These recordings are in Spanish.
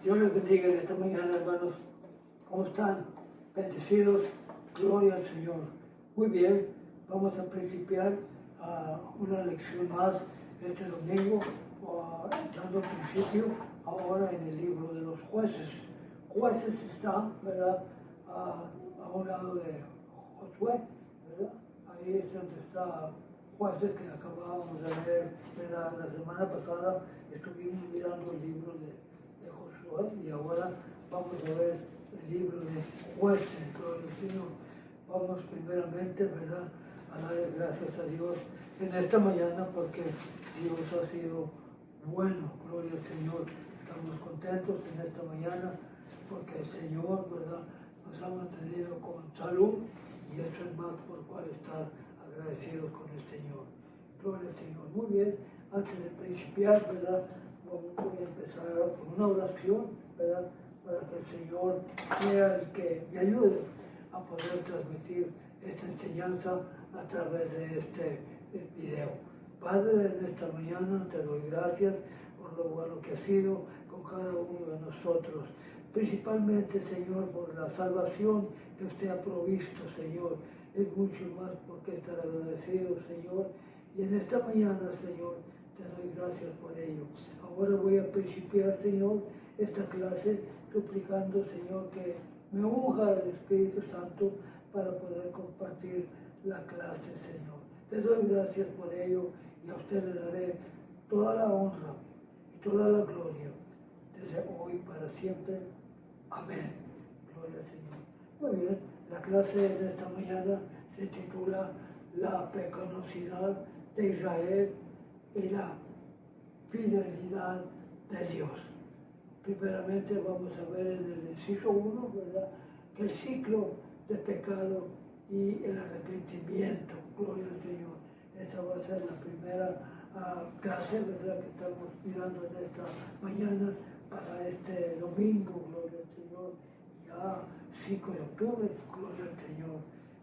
Dios les bendiga en esta mañana, hermanos. ¿Cómo están? Bendecidos. Gloria al Señor. Muy bien, vamos a principiar una lección más este domingo, dando principio ahora en el libro de los jueces. Jueces está, ¿verdad? A un lado de Josué, ¿verdad? Ahí es donde está Jueces que acabábamos de leer, ¿verdad? La semana pasada estuvimos mirando el libro de Josué y ahora vamos a ver el libro de Jueces. Gloria al Señor. Vamos primeramente, ¿verdad?, a darle gracias a Dios en esta mañana porque Dios ha sido bueno. Gloria al Señor. Estamos contentos en esta mañana porque el Señor, ¿verdad?, nos ha mantenido con salud y eso es más por cual estar agradecidos con el Señor. Gloria al Señor. Muy bien, antes de principiar, ¿verdad?, voy a empezar con una oración, ¿verdad?, para que el Señor sea el que me ayude a poder transmitir esta enseñanza a través de este video. Padre, en esta mañana te doy gracias por lo bueno que has sido con cada uno de nosotros. Principalmente, Señor, por la salvación que usted ha provisto, Señor. Es mucho más por qué estar agradecido, Señor. Y en esta mañana, Señor, te doy gracias por ello. Ahora voy a principiar, Señor, esta clase suplicando, Señor, que me unja el Espíritu Santo para poder compartir la clase, Señor. Te doy gracias por ello y a usted le daré toda la honra y toda la gloria desde hoy para siempre. Amén. Gloria al Señor. Muy bien, la clase de esta mañana se titula La pecaminosidad de Israel y la fidelidad de Dios. Primeramente vamos a ver en el inciso 1, ¿verdad?, que el ciclo de pecado y el arrepentimiento. Gloria al Señor. Esa va a ser la primera clase, ¿verdad?, que estamos mirando en esta mañana para este domingo. Gloria al Señor. Ya 5 de octubre, gloria al Señor.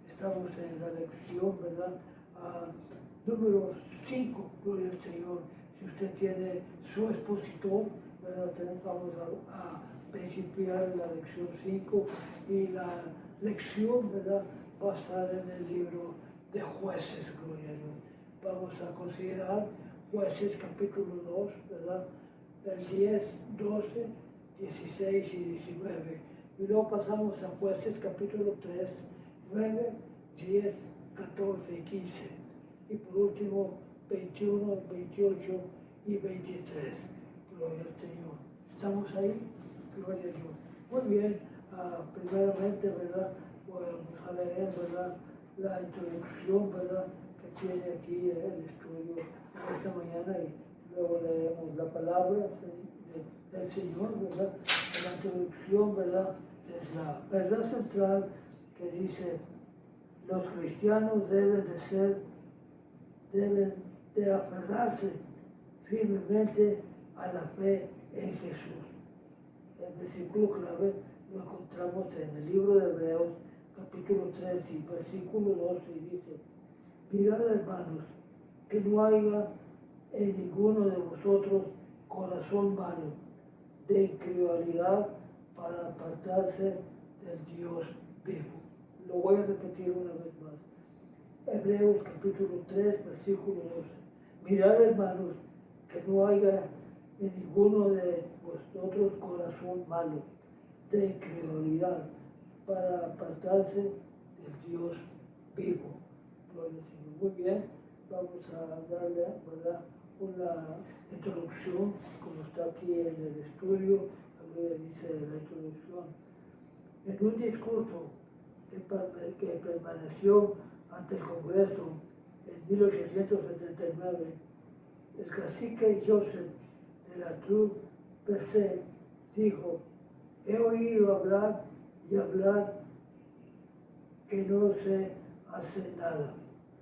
Estamos en la lección, ¿verdad?, número 5, gloria al Señor. Si usted tiene su expositor, ¿verdad?, vamos a principiar la lección 5 y la lección, ¿verdad?, va a estar en el libro de Jueces, gloria a Dios. Vamos a considerar Jueces capítulo 2, ¿verdad?, el 10, 12, 16 y 19. Y luego pasamos a Jueces capítulo 3, 9, 10, 14 y 15. Y por último, 21, 28 y 23. Gloria al Señor. ¿Estamos ahí? Gloria a Dios. Muy bien, primeramente, ¿verdad?, vamos a leer, ¿verdad?, la introducción, ¿verdad?, que tiene aquí el estudio en esta mañana y luego leemos la palabra del Señor, ¿verdad? La introducción, ¿verdad?, es la verdad central que dice: los cristianos deben de aferrarse firmemente a la fe en Jesús. El versículo clave lo encontramos en el libro de Hebreos, capítulo 3 y versículo 12, y dice: mirad, hermanos, que no haya en ninguno de vosotros corazón malo de incredulidad para apartarse del Dios vivo. Lo voy a repetir una vez más. Hebreos capítulo 3, versículo 12. Mirad, hermanos, que no haya en ninguno de vosotros corazón malo de incredulidad para apartarse del Dios vivo. Gloria al Señor. Muy bien, vamos a darle, ¿verdad?, una introducción, como está aquí en el estudio. Aquí dice la introducción: en un discurso que permaneció ante el Congreso en 1879, el cacique Joseph de la Cruz Percé dijo: he oído hablar y hablar que no se hace nada.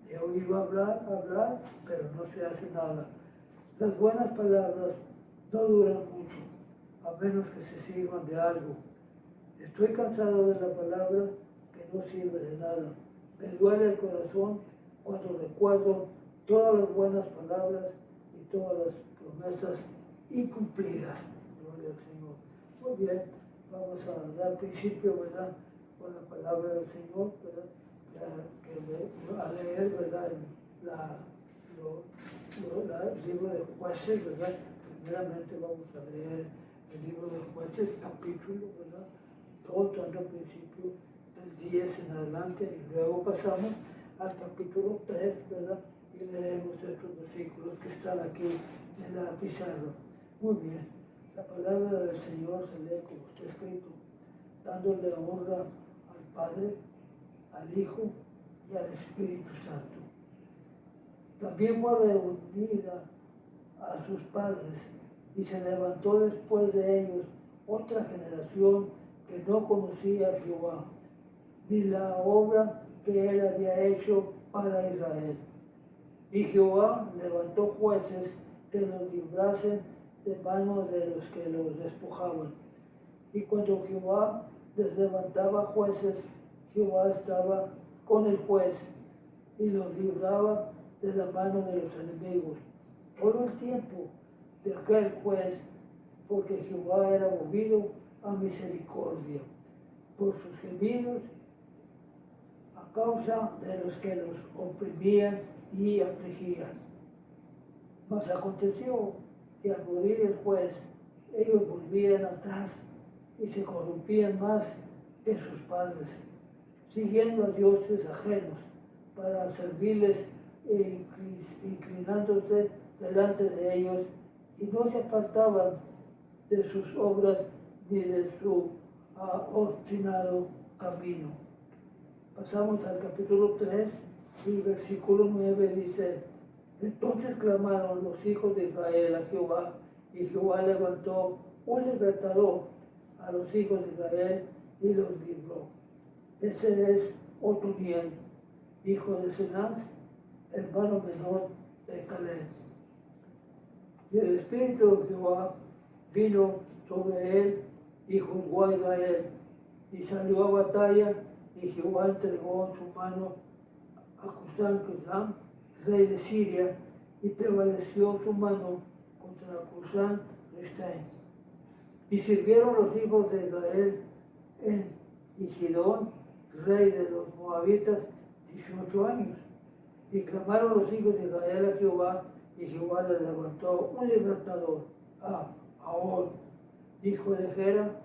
He oído hablar, pero no se hace nada. Las buenas palabras no duran mucho, a menos que se sirvan de algo. Estoy cansado de la palabra que no sirve de nada. Me duele el corazón cuando recuerdo todas las buenas palabras y todas las promesas incumplidas. Gloria al Señor. Muy bien, vamos a dar principio, ¿verdad? Con la palabra del Señor, ¿verdad? A leer, ¿verdad? El libro de Jueces, ¿verdad? Primeramente vamos a leer el libro de Jueces, capítulo, ¿verdad? Todo tanto al principio del 10 en adelante, y luego pasamos al capítulo 3, ¿verdad? Y leemos estos versículos que están aquí en la pizarra. Muy bien, la palabra del Señor se lee como está escrito, dándole honra al Padre, al Hijo y al Espíritu Santo. También fue reunida a sus padres y se levantó después de ellos otra generación que no conocía a Jehová, ni la obra que él había hecho para Israel. Y Jehová levantó jueces que los librasen de manos de los que los despojaban. Y cuando Jehová les levantaba jueces, Jehová estaba con el juez y los libraba de la mano de los enemigos todo el tiempo de aquel juez, porque Jehová era movido a misericordia por sus gemidos a causa de los que los oprimían y afligían. Mas aconteció que al morir el juez, ellos volvían atrás y se corrompían más que sus padres, siguiendo a dioses ajenos para servirles e inclinándose delante de ellos, y no se apartaban de sus obras ni de su obstinado camino. Pasamos al capítulo 3 y versículo 9 dice: entonces clamaron los hijos de Israel a Jehová, y Jehová levantó un libertador a los hijos de Israel y los libró. Este es Otoniel, hijo de Cenaz, hermano menor de Caleb. Y el Espíritu de Jehová vino sobre él y juzgó a Israel, y salió a batalla, y Jehová entregó en su mano a Cusán, rey de Siria, y prevaleció su mano contra Cusán Ristein. Y sirvieron los hijos de Israel en Higidón, rey de los moabitas, 18 años. Y clamaron los hijos de Israel a Jehová, y Jehová les levantó un libertador, a Ahor, hijo de Gera,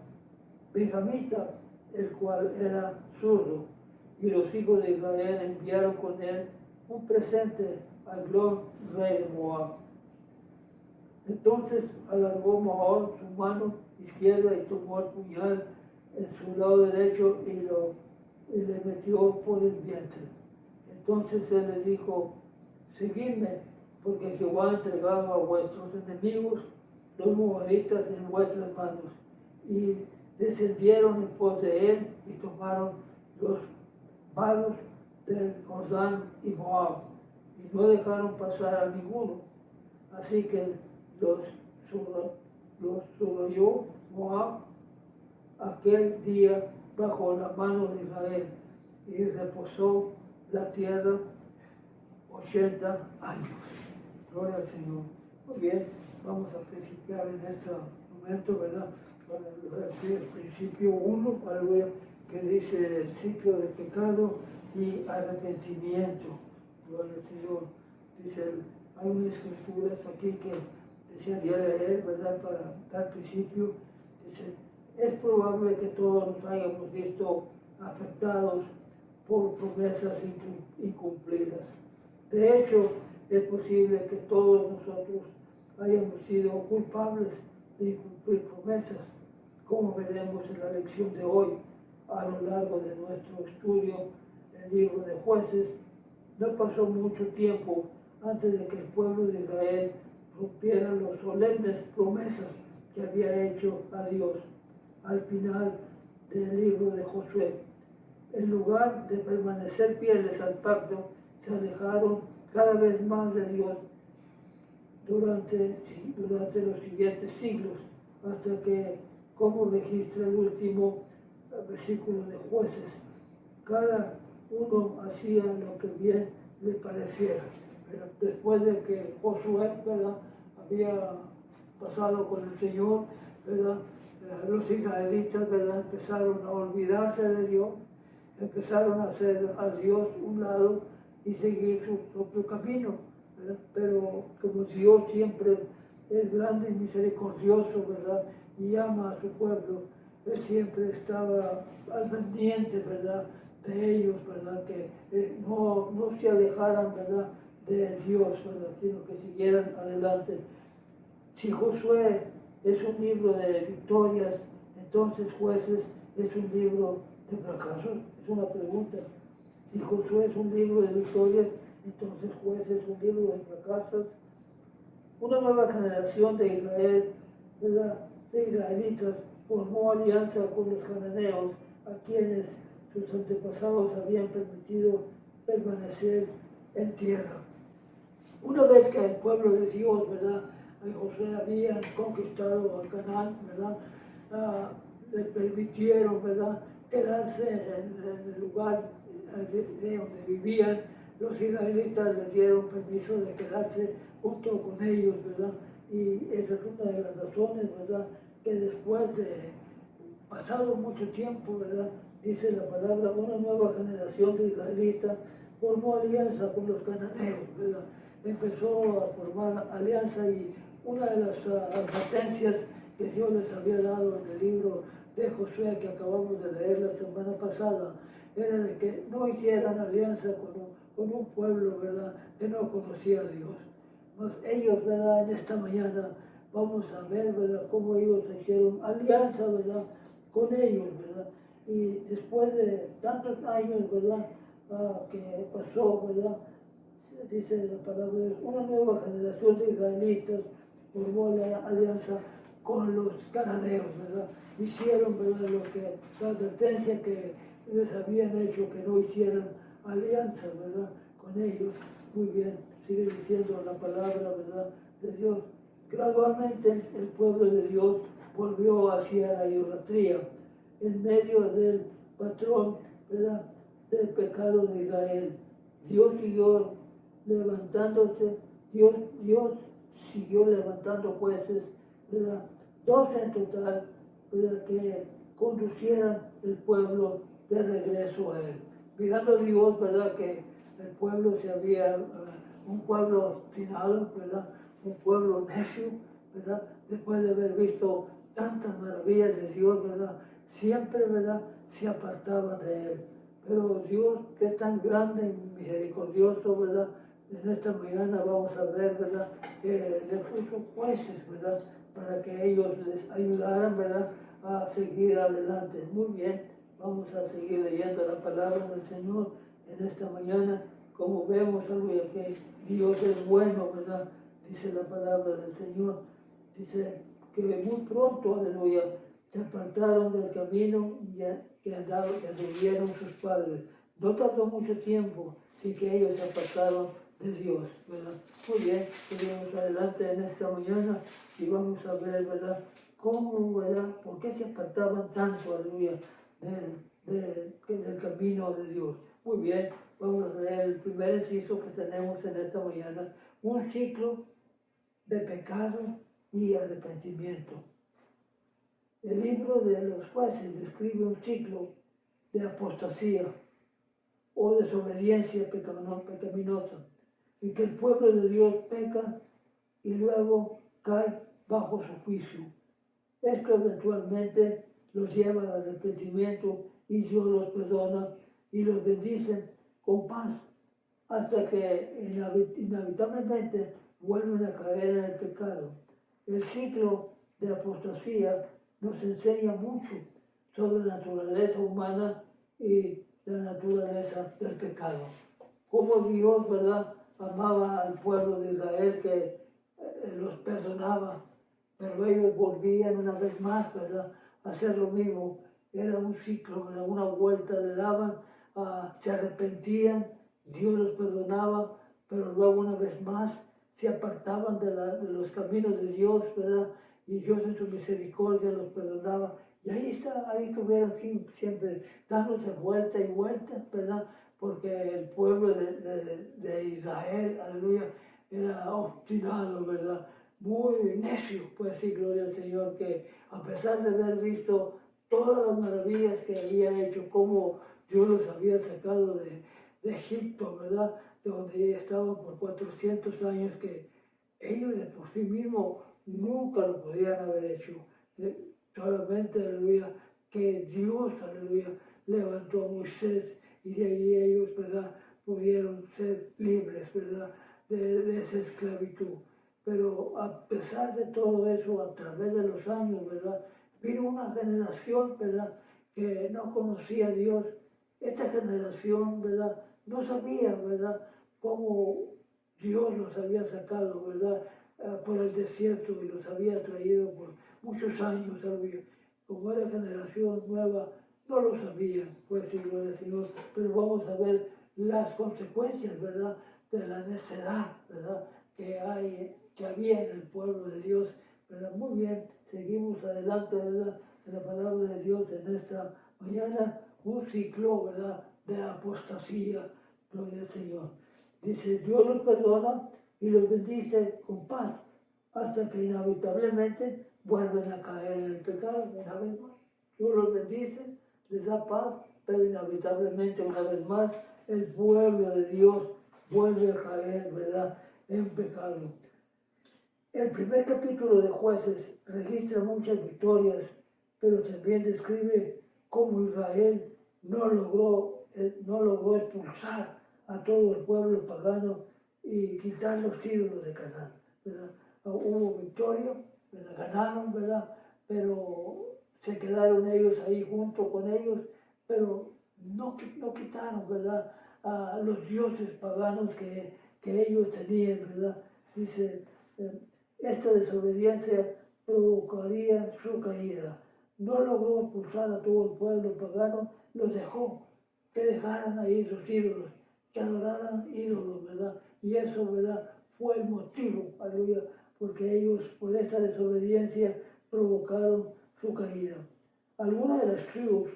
benjamita, el cual era zurdo. Y los hijos de Israel enviaron con él un presente a Eglón, rey de Moab. Entonces alargó Mahor su mano izquierda y tomó el puñal en su lado derecho y le metió por el vientre. Entonces él les dijo: seguidme, porque Jehová ha entregado a vuestros enemigos, los moabitas, en vuestras manos. Y descendieron en pos de él y tomaron los vados del Jordán y Moab, y no dejaron pasar a ninguno. Así que los subrayó Moab aquel día bajo la mano de Israel, y reposó la tierra 80 años. Gloria al Señor. Muy bien, vamos a principiar en este momento, ¿verdad? Con el principio 1, aleluya, que dice el ciclo de pecado y arrepentimiento. Gloria al Señor. Dice, hay unas escrituras aquí que desearía leer, ¿verdad? Para dar principio. Dice, es probable que todos nos hayamos visto afectados por promesas incumplidas. De hecho, es posible que todos nosotros hayamos sido culpables de incumplir promesas, como veremos en la lección de hoy. A lo largo de nuestro estudio del libro de Jueces, no pasó mucho tiempo antes de que el pueblo de Israel rompiera las solemnes promesas que había hecho a Dios al final del libro de Josué. En lugar de permanecer fieles al pacto, se alejaron cada vez más de Dios durante los siguientes siglos, hasta que, como registra el último versículo de Jueces, cada uno hacía lo que bien le pareciera. Pero después de que Josué, ¿verdad?, había pasado con el Señor, ¿verdad?, los israelitas, ¿verdad?, empezaron a olvidarse de Dios, empezaron a hacer a Dios un lado y seguir su propio camino, ¿verdad? Pero como Dios siempre es grande y misericordioso, ¿verdad?, y ama a su pueblo, Él siempre estaba al pendiente, ¿verdad?, de ellos, ¿verdad?, que no se alejaran, ¿verdad?, de Dios, ¿verdad?, sino que siguieran adelante. Si Josué es un libro de victorias, entonces Jueces es un libro de fracasos. Es una pregunta. Si Josué es un libro de victorias, entonces Jueces es un libro de fracasos. Una nueva generación de Israel, ¿verdad?, de israelitas, formó alianza con los cananeos, a quienes sus antepasados habían permitido permanecer en tierra. Una vez que el pueblo de Dios, ¿verdad?, Josué había conquistado a Canaán, ¿verdad?, le permitieron, ¿verdad?, quedarse en el lugar de donde vivían. Los israelitas les dieron permiso de quedarse junto con ellos, ¿verdad? Y esa es una de las razones, ¿verdad?, que después de pasado mucho tiempo, ¿verdad?, dice la palabra, una nueva generación de israelitas formó alianza con los cananeos, ¿verdad? Empezó a formar alianza y una de las advertencias que Dios les había dado en el libro de Josué que acabamos de leer la semana pasada era de que no hicieran alianza con un pueblo, ¿verdad?, que no conocía a Dios. Mas ellos, ¿verdad?, en esta mañana vamos a ver, ¿verdad?, cómo ellos hicieron alianza, ¿verdad?, con ellos, ¿verdad? Y después de tantos años, ¿verdad?, que pasó, ¿verdad?, dice la palabra, una nueva generación de israelitas formó la alianza con los cananeos, ¿verdad? Hicieron, ¿verdad?, la advertencia que les habían hecho, que no hicieran alianza, ¿verdad?, con ellos. Muy bien, sigue diciendo la palabra, ¿verdad?, de Dios. Gradualmente el pueblo de Dios volvió hacia la idolatría en medio del patrón, ¿verdad?, del pecado de Israel. Dios siguió levantándose, Dios siguió levantando jueces, ¿verdad?, 12 en total, ¿verdad?, que conducieran el pueblo de regreso a Él. Mirando a Dios, ¿verdad?, que el pueblo se había, un pueblo obstinado, ¿verdad?, un pueblo necio, ¿verdad?, después de haber visto tantas maravillas de Dios, ¿verdad?, siempre, ¿verdad?, se apartaban de Él. Pero Dios, que es tan grande y misericordioso, ¿verdad?, en esta mañana vamos a ver, ¿verdad?, que le puso jueces, ¿verdad?, para que ellos les ayudaran, ¿verdad?, a seguir adelante. Muy bien, vamos a seguir leyendo la palabra del Señor en esta mañana. Como vemos, aleluya, que Dios es bueno, ¿verdad?, dice la palabra del Señor. Dice que muy pronto, aleluya, se apartaron del camino que anduvieron sus padres. No tardó mucho tiempo sin que ellos se apartaron de Dios, ¿verdad? Muy bien, seguimos adelante en esta mañana y vamos a ver, ¿verdad?, cómo, ¿verdad?, por qué se apartaban tanto, aleluya, del camino de Dios. Muy bien, vamos a ver el primer inciso que tenemos en esta mañana, un ciclo de pecado y arrepentimiento. El libro de los Jueces describe un ciclo de apostasía o desobediencia pecaminosa, en que el pueblo de Dios peca y luego cae bajo su juicio. Esto eventualmente los lleva al arrepentimiento y Dios los perdona y los bendice con paz, hasta que inevitablemente vuelven a caer en el pecado. El ciclo de apostasía nos enseña mucho sobre la naturaleza humana y la naturaleza del pecado. Cómo Dios, ¿verdad?, amaba al pueblo de Israel, que los perdonaba, pero ellos volvían una vez más, ¿verdad?, a hacer lo mismo. Era un ciclo, ¿verdad?, una vuelta le daban, se arrepentían, Dios los perdonaba, pero luego una vez más se apartaban de los caminos de Dios, ¿verdad?, y Dios en su misericordia los perdonaba. Y ahí estuvieron siempre dándose vuelta y vuelta, ¿verdad?, porque el pueblo de Israel, aleluya, era obstinado, ¿verdad?, muy necio, pues sí, gloria al Señor, que a pesar de haber visto todas las maravillas que había hecho, cómo Dios los había sacado de Egipto, ¿verdad? De donde estaban por 400 años, que ellos de por sí mismos nunca lo podían haber hecho. Solamente, aleluya, que Dios, aleluya, levantó a Moisés y de ahí ellos, ¿verdad?, pudieron ser libres, ¿verdad?, de esa esclavitud. Pero a pesar de todo eso, a través de los años, ¿verdad?, vino una generación, ¿verdad?, que no conocía a Dios. Esta generación, ¿verdad?, no sabía, ¿verdad?, cómo Dios los había sacado, ¿verdad?, por el desierto y los había traído por muchos años, aleluya. Como era generación nueva, no lo sabían, pues sí, gloria al Señor. Pero vamos a ver las consecuencias, ¿verdad?, de la necedad, ¿verdad?, que había en el pueblo de Dios, ¿verdad? Muy bien, seguimos adelante, ¿verdad?, en la palabra de Dios en esta mañana, un ciclo, ¿verdad?, de apostasía, gloria al Señor. Dice, Dios los perdona y los bendice con paz, hasta que inevitablemente vuelven a caer en el pecado una vez más. Dios los bendice, les da paz, pero inevitablemente una vez más el pueblo de Dios vuelve a caer, ¿verdad?, en pecado. El primer capítulo de Jueces registra muchas victorias, pero también describe cómo Israel no logró expulsar a todo el pueblo pagano y quitar los ídolos de Canaán, ¿verdad? Hubo victoria, ¿verdad?, ganaron, ¿verdad?, pero se quedaron ellos ahí junto con ellos, pero no quitaron, ¿verdad?, a los dioses paganos que ellos tenían, ¿verdad? Dice, esta desobediencia provocaría su caída. No logró expulsar a todo el pueblo pagano, los dejó que dejaran ahí sus ídolos, que adoraran ídolos, ¿verdad? Y eso, ¿verdad?, fue el motivo, aleluya, porque ellos, por esta desobediencia, provocaron su caída. Algunas de las tribus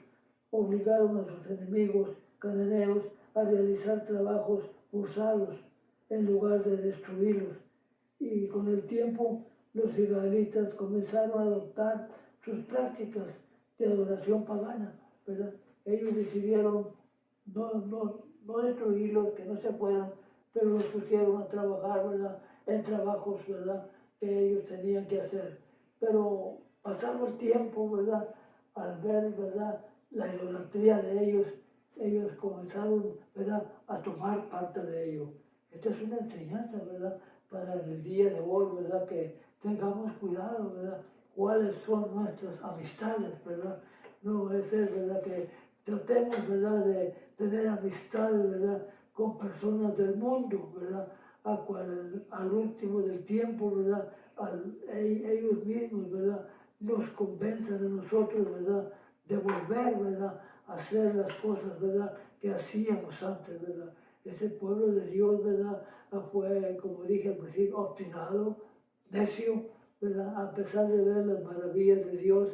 obligaron a sus enemigos cananeos a realizar trabajos forzados en lugar de destruirlos. Y con el tiempo los israelitas comenzaron a adoptar sus prácticas de adoración pagana, ¿verdad? Ellos decidieron no destruirlos, que no se fueran, pero los pusieron a trabajar, ¿verdad?, en trabajos, ¿verdad?, que ellos tenían que hacer. Pero pasando el tiempo, ¿verdad?, al ver, ¿verdad?, la idolatría de ellos comenzaron, ¿verdad?, a tomar parte de ello. Esta es una enseñanza, ¿verdad?, para el día de hoy, ¿verdad?, que tengamos cuidado, ¿verdad?, cuáles son nuestras amistades, ¿verdad? No es ser, ¿verdad?, que tratemos, ¿verdad?, de tener amistades, ¿verdad?, con personas del mundo, ¿verdad?, a cual al último del tiempo, ¿verdad?, ellos mismos, ¿verdad?, nos convencen a nosotros, ¿verdad?, de volver, ¿verdad?, a hacer las cosas, ¿verdad?, que hacíamos antes, ¿verdad? Ese pueblo de Dios, ¿verdad?, fue, como dije al principio, obstinado, necio, ¿verdad? A pesar de ver las maravillas de Dios,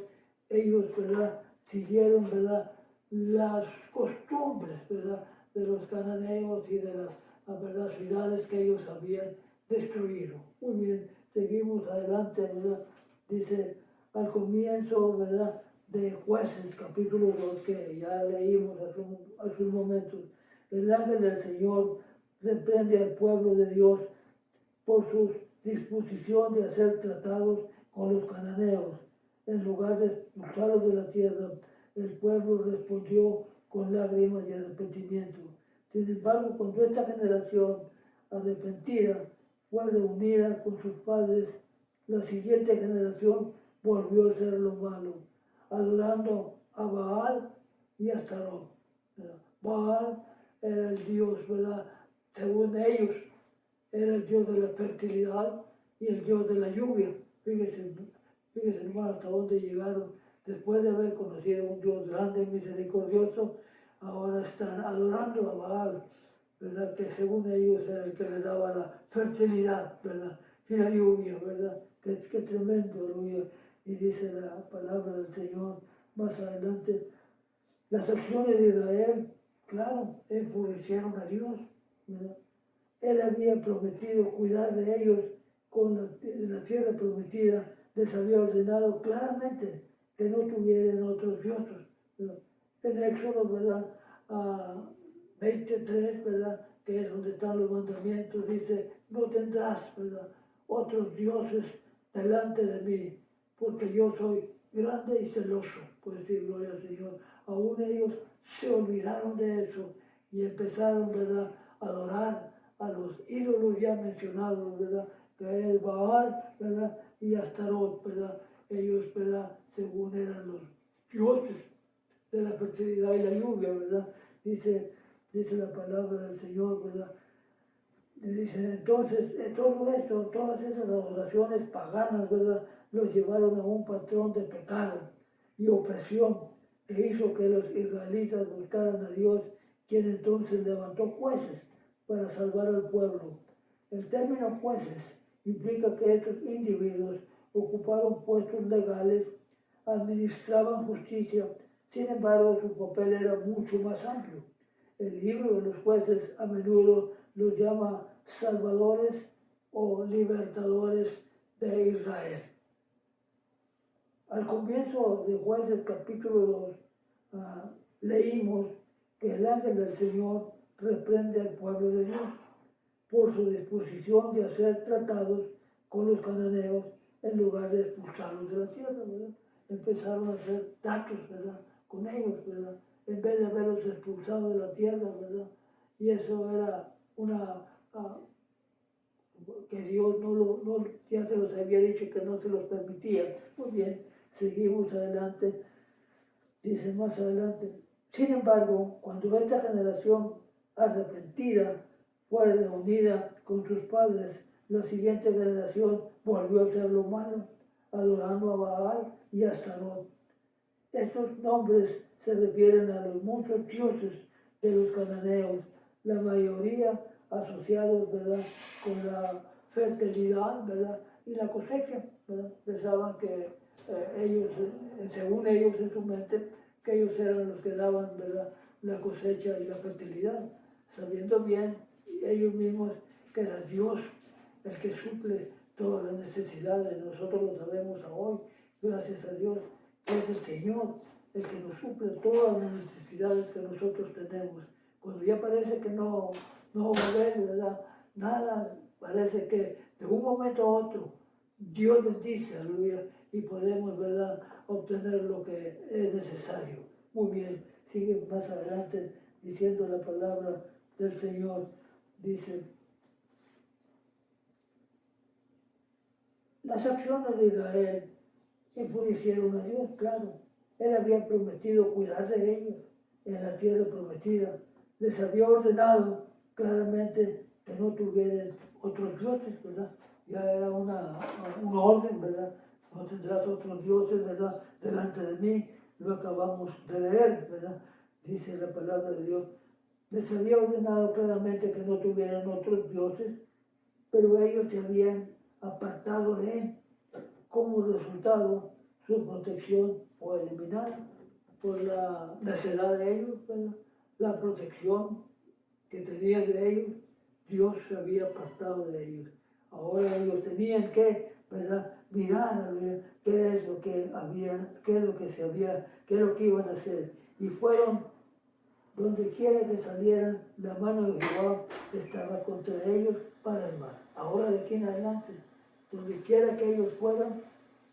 ellos, ¿verdad?, siguieron, ¿verdad?, las costumbres, ¿verdad?, de los cananeos y de las, ¿verdad?, ciudades que ellos habían destruido. Muy bien, seguimos adelante, ¿verdad? Dice, al comienzo, ¿verdad?, de Jueces, capítulo 2, que ya leímos hace un momento, el ángel del Señor reprende al pueblo de Dios por su disposición de hacer tratados con los cananeos. En lugar de expulsarlos de la tierra, el pueblo respondió con lágrimas y arrepentimiento. Sin embargo, cuando esta generación arrepentida fue reunida con sus padres, la siguiente generación volvió a hacer lo malo, adorando a Baal y a Astarot. Baal era el dios, ¿verdad?, según ellos, era el dios de la fertilidad y el dios de la lluvia. Fíjense, hermano, hasta dónde llegaron. Después de haber conocido un Dios grande y misericordioso, ahora están adorando a Baal, ¿verdad?, que según ellos era el que les daba la fertilidad, ¿verdad?, y la lluvia, ¿verdad? Qué tremendo, aleluya. Y dice la palabra del Señor más adelante, las acciones de Israel, claro, enfurecieron a Dios, ¿verdad? Él había prometido cuidar de ellos con la tierra prometida, les había ordenado claramente que no tuvieran otros dioses, ¿verdad? En Éxodo, ¿verdad? 23, ¿verdad? Que es donde están los mandamientos, dice, no tendrás, ¿verdad? Otros dioses delante de mí, porque yo soy grande y celoso, pues decir, gloria al Señor. Aún ellos se olvidaron de eso y empezaron, ¿verdad?, a adorar a los ídolos ya mencionados, ¿verdad?, que es Baal, ¿verdad?, y Astarot, ¿verdad? Ellos, ¿verdad?, según eran los dioses de la fertilidad y la lluvia, ¿verdad? Dice la palabra del Señor, ¿verdad? Dice, entonces, todo esto, todas esas adoraciones paganas, ¿verdad?, los llevaron a un patrón de pecado y opresión que hizo que los israelitas buscaran a Dios, quien entonces levantó jueces para salvar al pueblo. El término jueces implica que estos individuos ocuparon puestos legales, administraban justicia, sin embargo su papel era mucho más amplio. El libro de los jueces a menudo los llama salvadores o libertadores de Israel. Al comienzo de Jueces capítulo 2, leímos que el ángel del Señor reprende al pueblo de Dios por su disposición de hacer tratados con los cananeos en lugar de expulsarlos de la tierra, ¿verdad? Empezaron a hacer tratos, ¿verdad?, con ellos, ¿verdad?, en vez de haberlos expulsado de la tierra, ¿verdad? Y eso era que Dios ya se los había dicho que no se los permitía. Muy bien, seguimos adelante, dice más adelante. Sin embargo, cuando esta generación arrepentida fue reunida con sus padres, la siguiente generación volvió a hacer lo malo, adorando a Baal y a Astarot. Estos nombres se refieren a los muchos dioses de los cananeos, la mayoría asociados, ¿verdad?, con la fertilidad, ¿verdad?, y la cosecha, ¿verdad? Pensaban que ellos, según ellos en su mente, que ellos eran los que daban, ¿verdad?, la cosecha y la fertilidad, sabiendo bien ellos mismos que era Dios el que suple todas las necesidades. Nosotros lo sabemos hoy, gracias a Dios, que es el Señor el que nos suple todas las necesidades que nosotros tenemos. Cuando ya parece que no va a haber, ¿verdad?, nada, parece que de un momento a otro Dios bendice, aleluya, y podemos, ¿verdad?, obtener lo que es necesario. Muy bien, sigue más adelante diciendo la palabra del Señor. Dice, las acciones de Israel enfurecieron a Dios, claro. Él había prometido cuidar de ellos en la tierra prometida. Les había ordenado claramente que no tuvieran otros dioses, ¿verdad? Ya era un orden, ¿verdad? No tendrás otros dioses, ¿verdad?, delante de mí. Lo acabamos de leer, ¿verdad? Dice la palabra de Dios. Les había ordenado claramente que no tuvieran otros dioses, pero ellos se habían apartado de él. Como resultado, su protección fue eliminada por la necedad de ellos, ¿verdad? La protección que tenían de ellos, Dios se había apartado de ellos. Ahora ellos tenían que, ¿verdad?, mirar, ¿verdad?, qué es lo que había, qué es lo que se había, qué es lo que iban a hacer. Y fueron donde quiera que salieran, la mano de Jehová estaba contra ellos para el mal. Ahora de aquí en adelante, donde quiera que ellos fueran,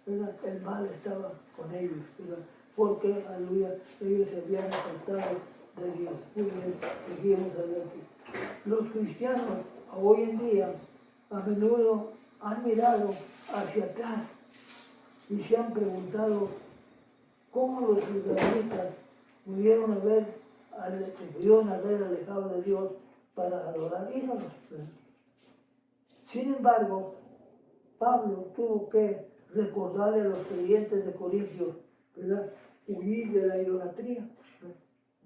¿verdad?, el mal estaba con ellos, ¿verdad?, porque, aleluya, ellos se habían apartado de Dios. Muy bien, seguimos adelante. Los cristianos hoy en día a menudo han mirado hacia atrás y se han preguntado cómo los israelitas pudieron haber alejado de Dios para adorar ídolos. Sin embargo, Pablo tuvo que recordarle a los creyentes de Corintios, ¿verdad?, huir de la idolatría. ¿Verdad?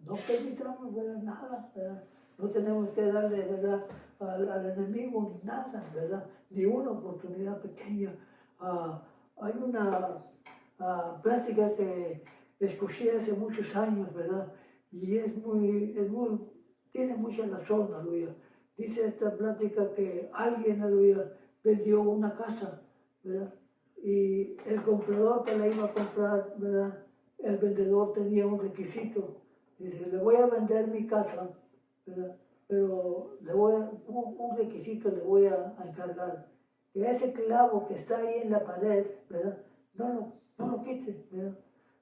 No permitamos, ¿verdad?, nada, ¿verdad? No tenemos que darle, ¿verdad?, al enemigo nada, ¿verdad?, ni una oportunidad pequeña. Hay una plática que escuché hace muchos años, ¿verdad?, y tiene mucha razón, aleluya. Dice esta plática que alguien, aleluya, vendió una casa, ¿verdad? Y el comprador que la iba a comprar, ¿verdad? El vendedor tenía un requisito. Dice, le voy a vender mi casa, ¿verdad? Pero un requisito le voy a encargar. Que ese clavo que está ahí en la pared, ¿verdad? No lo quite,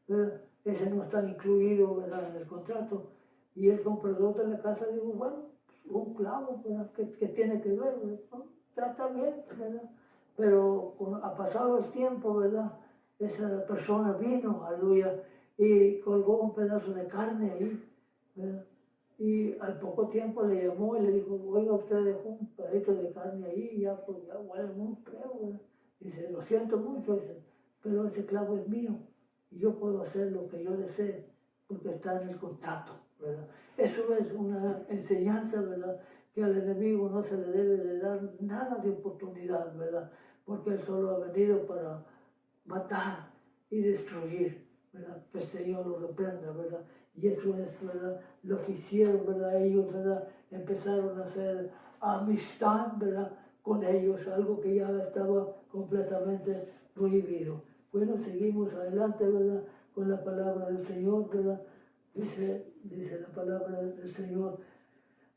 ¿verdad? Ese no está incluido, ¿verdad? En el contrato. Y el comprador de la casa dijo, bueno, un clavo, ¿verdad? ¿Qué tiene que ver? ¿Verdad? ¿No? Ya está bien, ¿verdad? Pero ha pasado el tiempo, ¿verdad? Esa persona vino, aleluya, y colgó un pedazo de carne ahí, ¿verdad? Y al poco tiempo le llamó y le dijo, oiga, usted dejó un pedacito de carne ahí y ya, pues, ya huele muy feo, ¿verdad? Dice, lo siento mucho, dice, pero ese clavo es mío y yo puedo hacer lo que yo desee porque está en el contrato, ¿verdad? Eso es una enseñanza, ¿verdad? Que al enemigo no se le debe de dar nada de oportunidad, ¿verdad? Porque él solo ha venido para matar y destruir, ¿verdad? Que el Señor lo reprenda, ¿verdad? Y eso es, ¿verdad? Lo que hicieron, ¿verdad? Ellos, ¿verdad? Empezaron a hacer amistad, ¿verdad? Con ellos, algo que ya estaba completamente prohibido. Bueno, seguimos adelante, ¿verdad? Con la palabra del Señor, ¿verdad? Dice la palabra del Señor.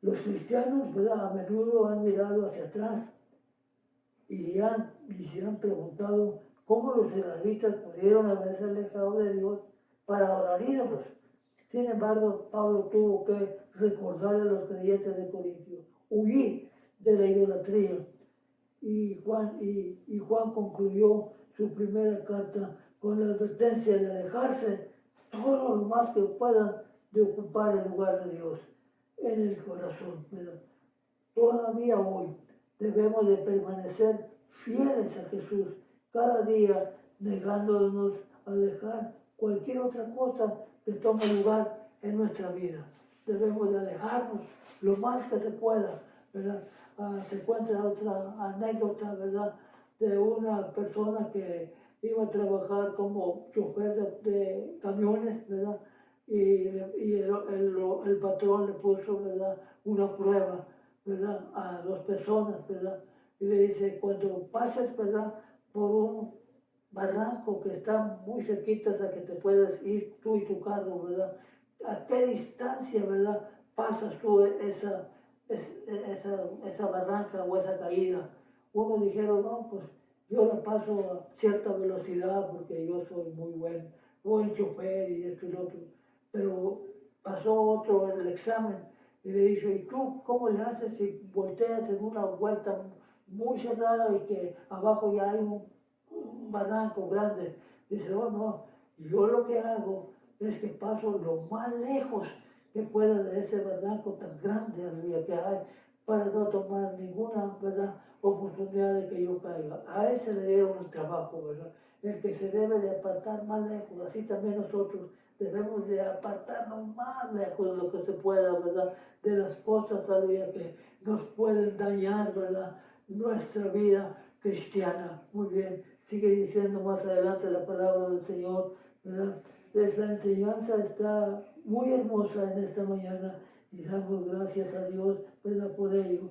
Los cristianos, ¿verdad? A menudo han mirado hacia atrás y se han preguntado cómo los israelitas pudieron haberse alejado de Dios para adorar ídolos. Sin embargo, Pablo tuvo que recordarle a los creyentes de Corintio, huir de la idolatría. Y Juan concluyó su primera carta con la advertencia de alejarse todo lo más que puedan de ocupar el lugar de Dios en el corazón, ¿verdad? Todavía hoy debemos de permanecer fieles a Jesús, cada día negándonos a dejar cualquier otra cosa que tome lugar en nuestra vida. Debemos de alejarnos lo más que se pueda, ¿verdad? Se encuentra otra anécdota, ¿verdad? De una persona que iba a trabajar como chofer de camiones, ¿verdad? Y el patrón le puso, ¿verdad? Una prueba, ¿verdad? A dos personas, ¿verdad? Y le dice, cuando pases, ¿verdad? Por un barranco que está muy cerquita a que te puedas ir tú y tu carro, ¿verdad? ¿A qué distancia, ¿verdad? Pasas tú esa barranca o esa caída. Unos dijeron, no, pues yo la paso a cierta velocidad porque yo soy muy buen chofer y esto y lo otro. Pero pasó otro en el examen y le dice, ¿y tú cómo le haces si volteas en una vuelta muy cerrada y que abajo ya hay un barranco grande? Dice, oh no, yo lo que hago es que paso lo más lejos que pueda de ese barranco tan grande aleluya, que hay para no tomar ninguna, ¿verdad?, oportunidad de que yo caiga. A ese le dieron el trabajo, ¿verdad? El que se debe de apartar más lejos, así también nosotros debemos de apartarnos más lejos de lo que se pueda, ¿verdad? De las cosas, aleluya, que nos pueden dañar, ¿verdad? Nuestra vida cristiana. Muy bien, sigue diciendo más adelante la palabra del Señor, ¿verdad? Pues la enseñanza está muy hermosa en esta mañana y damos gracias a Dios, ¿verdad? Por ello.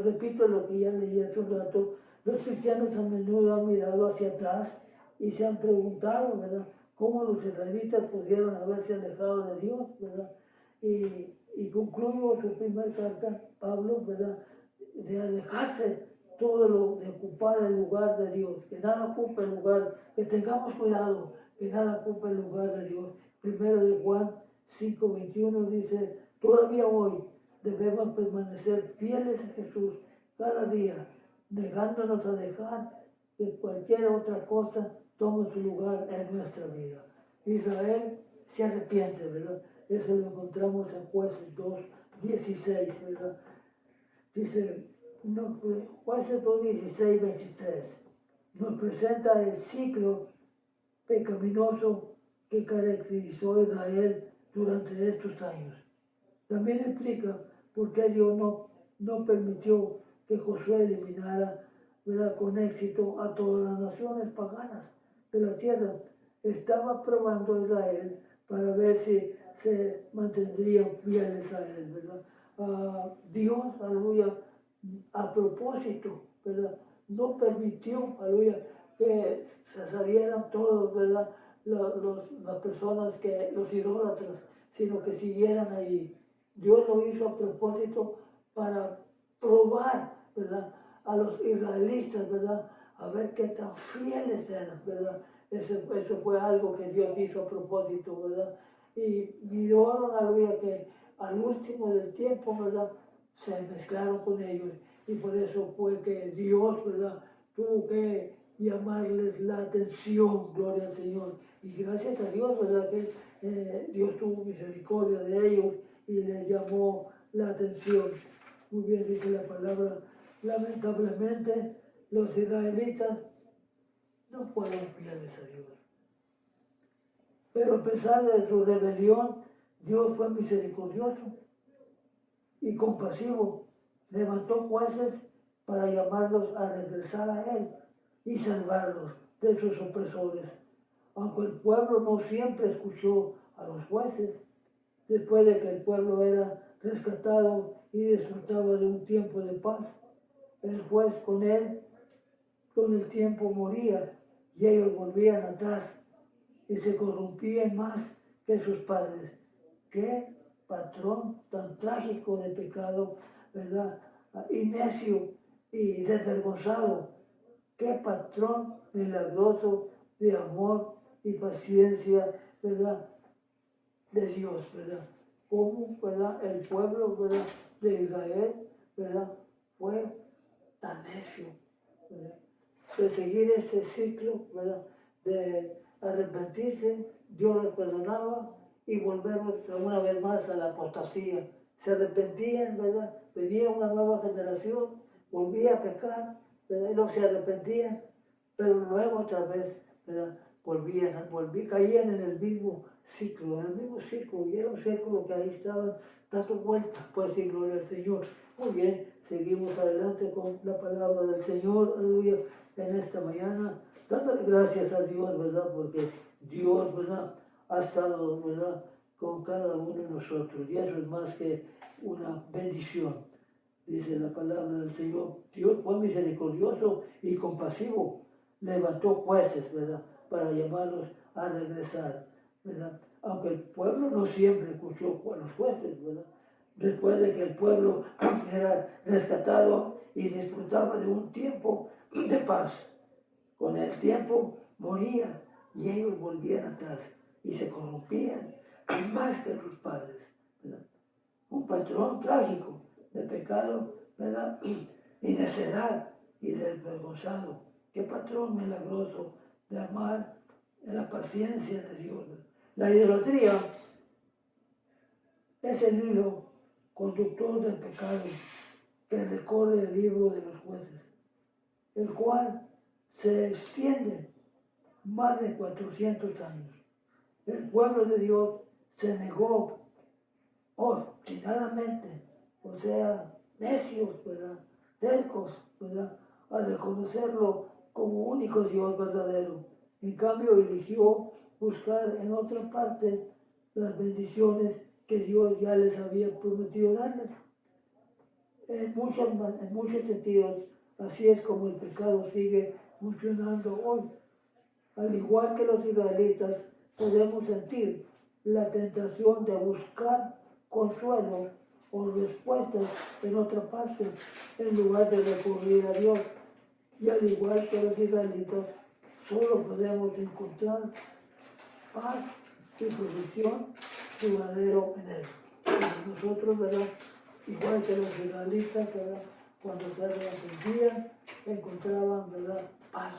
Repito lo que ya leí hace un rato. Los cristianos a menudo han mirado hacia atrás y se han preguntado, ¿verdad?, cómo los israelitas pudieron haberse alejado de Dios, ¿verdad? Y concluyo su primera carta, Pablo, ¿verdad?, de alejarse todo lo de ocupar el lugar de Dios, que nada ocupe el lugar, que tengamos cuidado, que nada ocupe el lugar de Dios. Primero de Juan 5:21 dice, todavía hoy debemos permanecer fieles a Jesús cada día, negándonos a dejar que cualquier otra cosa tome su lugar en nuestra vida. Israel se arrepiente, ¿verdad? Eso lo encontramos en Jueces 2:16, ¿verdad? Dice, no, Jueces 2:16-23, nos presenta el ciclo pecaminoso que caracterizó a Israel durante estos años. También explica por qué Dios no permitió que Josué eliminara, ¿verdad?, con éxito a todas las naciones paganas de la tierra. Estaba probando a Israel para ver si se mantendrían fieles a él, ¿verdad? Dios, aleluya, a propósito, ¿verdad? No permitió, aleluya, que se salieran todos, ¿verdad? Las personas que, los idólatras, sino que siguieran ahí. Dios lo hizo a propósito para probar, ¿verdad? A los israelitas, ¿verdad? A ver qué tan fieles eran, ¿verdad? Eso fue algo que Dios hizo a propósito, ¿verdad? Y miraron, aleluya, que al último del tiempo, ¿verdad? Se mezclaron con ellos. Y por eso fue que Dios, ¿verdad? Tuvo que llamarles la atención, gloria al Señor. Y gracias a Dios, ¿verdad? Que Dios tuvo misericordia de ellos y les llamó la atención. Muy bien dice la palabra, lamentablemente los israelitas no fueron fieles a Dios. Pero a pesar de su rebelión, Dios fue misericordioso y compasivo. Levantó jueces para llamarlos a regresar a Él y salvarlos de sus opresores. Aunque el pueblo no siempre escuchó a los jueces, después de que el pueblo era rescatado y disfrutaba de un tiempo de paz, el juez con el tiempo moría y ellos volvían atrás y se corrompían más que sus padres. Qué patrón tan trágico de pecado, ¿verdad? Y necio y desvergonzado. Qué patrón milagroso de amor y paciencia, ¿verdad? De Dios, ¿verdad? Cómo, ¿verdad? El pueblo, ¿verdad? De Israel, ¿verdad? Fue tan necio, ¿verdad? De seguir este ciclo, ¿verdad? De arrepentirse, Dios los perdonaba y volvemos una vez más a la apostasía. Se arrepentían, ¿verdad? Venía una nueva generación, volvía a pecar, ¿verdad? Y no se arrepentían, pero luego otra vez, ¿verdad? Caían en el mismo ciclo, y era un círculo que ahí estaban dando vueltas, pues, y gloria al Señor. Muy bien, seguimos adelante con la palabra del Señor, aleluya, en esta mañana, dándole gracias a Dios, ¿verdad? Porque Dios, ¿verdad? Ha estado, ¿verdad? Con cada uno de nosotros, y eso es más que una bendición. Dice la palabra del Señor, Dios fue misericordioso y compasivo, levantó jueces, ¿verdad? Para llamarlos a regresar, ¿verdad? Aunque el pueblo no siempre escuchó a los jueces, ¿verdad? Después de que el pueblo era rescatado y disfrutaba de un tiempo de paz, con el tiempo moría y ellos volvían atrás y se corrompían más que sus padres, ¿verdad? Un patrón trágico de pecado, ¿verdad? Y necedad y desvergonzado. Qué patrón milagroso de amar en la paciencia de Dios. La idolatría es el hilo conductor del pecado que recorre el libro de los jueces, el cual se extiende más de 400 años. El pueblo de Dios se negó obstinadamente, o sea, necios, ¿verdad? Tercos, ¿verdad? A reconocerlo como único Dios verdadero. En cambio, eligió buscar en otra parte las bendiciones que Dios ya les había prometido darles. En muchos sentidos, así es como el pecado sigue funcionando hoy. Al igual que los israelitas, podemos sentir la tentación de buscar consuelo o respuestas en otra parte, en lugar de recurrir a Dios. Y al igual que los israelitas, solo podemos encontrar paz y provisión duradero en Él. Y nosotros, ¿verdad? Igual que los israelitas, ¿verdad? Cuando se arrepentían, encontraban, ¿verdad? Paz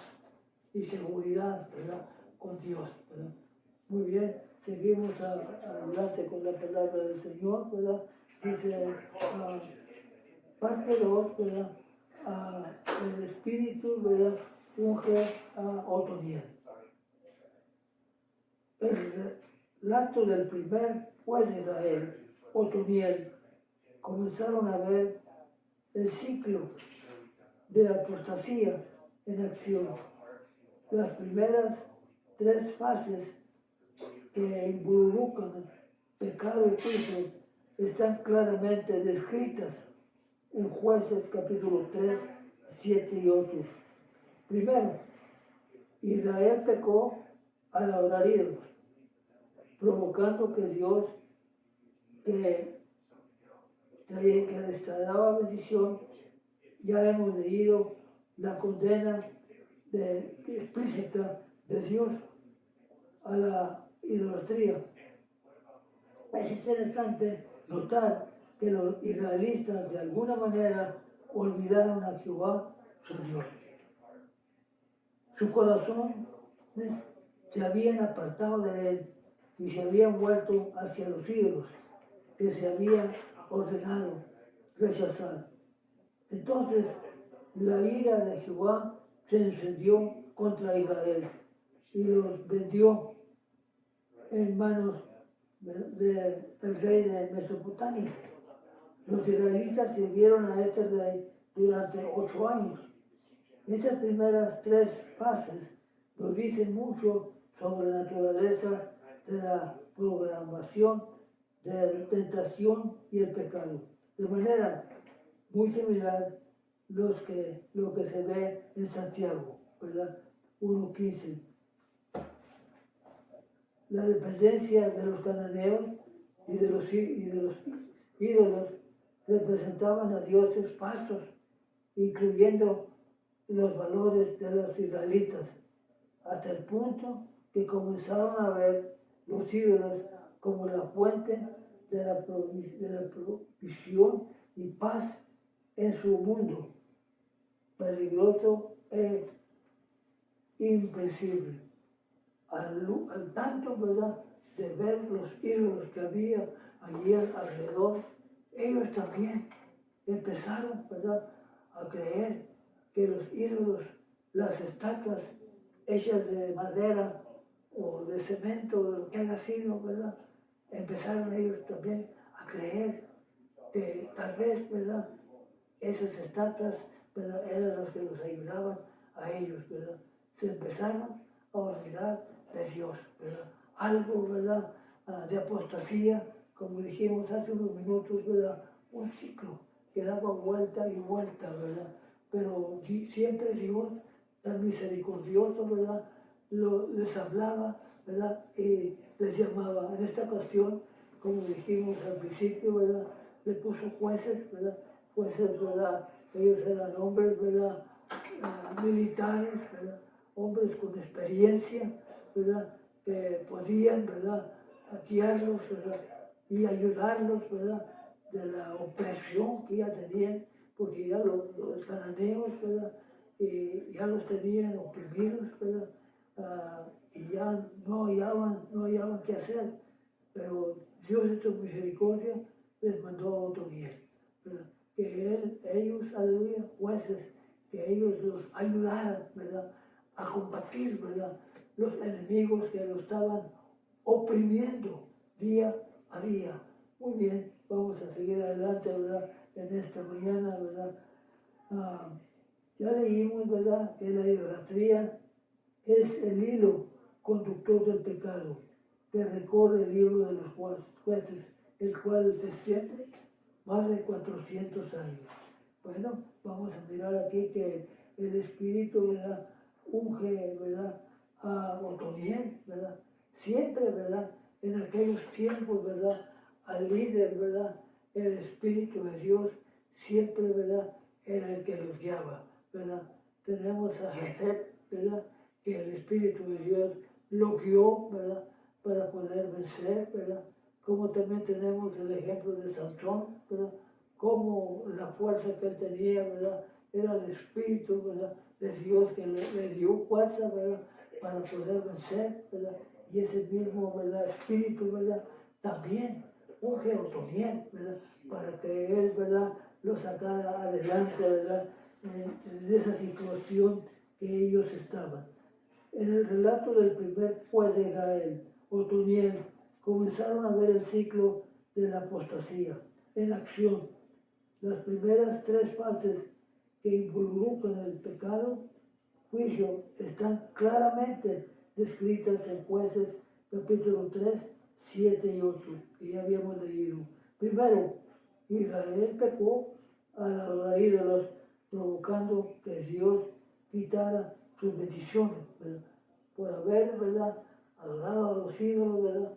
y seguridad, ¿verdad? Con Dios, ¿verdad? Muy bien, seguimos adelante con la palabra del Señor, ¿verdad? Dice, parte 2, ¿verdad? El Espíritu, ¿verdad? Unge a Otoniel. El relato del primer juez de Israel, Otoniel, comenzaron a ver el ciclo de apostasía en acción. Las primeras 3 fases que involucran pecado y juicio están claramente descritas en Jueces capítulo 3, 7 y 8. Primero, Israel pecó al adorar ídolos, provocando que Dios, que les traía bendición, ya hemos leído la condena explícita de Dios a la idolatría. Es interesante notar que los israelitas de alguna manera olvidaron a Jehová, su Dios. Su corazón se habían apartado de él y se habían vuelto hacia los ídolos que se habían ordenado rechazar. Entonces la ira de Jehová se encendió contra Israel y los vendió en manos del rey de Mesopotamia. Los israelitas sirvieron a este rey durante 8 años. Estas primeras 3 fases nos dicen mucho sobre la naturaleza de la programación, de la tentación y el pecado. De manera muy similar lo que se ve en Santiago, ¿verdad? 1:15. La dependencia de los cananeos y de los ídolos representaban a dioses falsos, incluyendo los valores de los israelitas, hasta el punto que comenzaron a ver los ídolos como la fuente de la provisión y paz en su mundo, peligroso e invencible. Al tanto, ¿verdad?, de ver los ídolos que había allí alrededor, ellos también empezaron, ¿verdad?, a creer que los ídolos, las estatuas hechas de madera o de cemento, o lo que haya sido, ¿verdad?, empezaron ellos también a creer que tal vez, ¿verdad?, esas estatuas, ¿verdad?, eran las que los ayudaban a ellos, ¿verdad? Se empezaron a olvidar de Dios, ¿verdad? Algo, ¿verdad?, de apostasía, como dijimos hace unos minutos, ¿verdad?, un ciclo que daba vuelta y vuelta, ¿verdad? Pero siempre Dios, tan misericordioso, ¿verdad?, les hablaba, ¿verdad?, y les llamaba. En esta ocasión, como dijimos al principio, ¿verdad?, le puso jueces, ¿verdad?, jueces, ¿verdad?, ellos eran hombres, ¿verdad?, militares, ¿verdad?, hombres con experiencia, ¿verdad?, que podían, ¿verdad?, guiarlos, ¿verdad?, y ayudarlos, ¿verdad?, de la opresión que ya tenían, porque ya los cananeos, ¿verdad?, ya los tenían oprimidos, ¿verdad?, y ya no hallaban qué hacer, pero Dios en su misericordia les mandó a otro guía, ¿verdad?, que ellos, aleluya, jueces, que ellos los ayudaran, ¿verdad?, a combatir, ¿verdad?, los enemigos que los estaban oprimiendo día a día. Muy bien, vamos a seguir adelante, ¿verdad?, en esta mañana, ¿verdad? Ya leímos, ¿verdad?, que la idolatría es el hilo conductor del pecado que recorre el libro de los jueces, el cual se extiende más de 400 años. Bueno, vamos a mirar aquí que el Espíritu, ¿verdad?, unge, ¿verdad?, a Otoniel, ¿verdad? Siempre, ¿verdad?, en aquellos tiempos, ¿verdad?, al líder, ¿verdad?, el Espíritu de Dios siempre, ¿verdad?, era el que los guiaba, ¿verdad? Tenemos a Jefet, ¿verdad?, que el Espíritu de Dios lo guió, ¿verdad?, para poder vencer, ¿verdad? Como también tenemos el ejemplo de Sansón, ¿verdad?, como la fuerza que él tenía, ¿verdad?, era el Espíritu, ¿verdad?, de Dios que le dio fuerza, ¿verdad?, para poder vencer, ¿verdad? Y ese mismo, ¿verdad?, Espíritu, ¿verdad?, también unge a Otoniel, ¿verdad?, para que él, ¿verdad?, lo sacara adelante, ¿verdad?, de esa situación que ellos estaban. En el relato del primer juez de Israel, Otoniel, comenzaron a ver el ciclo de la apostasía en acción. Las primeras 3 fases que involucran el pecado, juicio, están claramente descritas en Jueces capítulo 3, 7 y 8, que ya habíamos leído. Primero, Israel pecó al adorar ídolos provocando que Dios quitara sus bendiciones, ¿verdad? Por haber, ¿verdad?, adorado a los ídolos, ¿verdad?,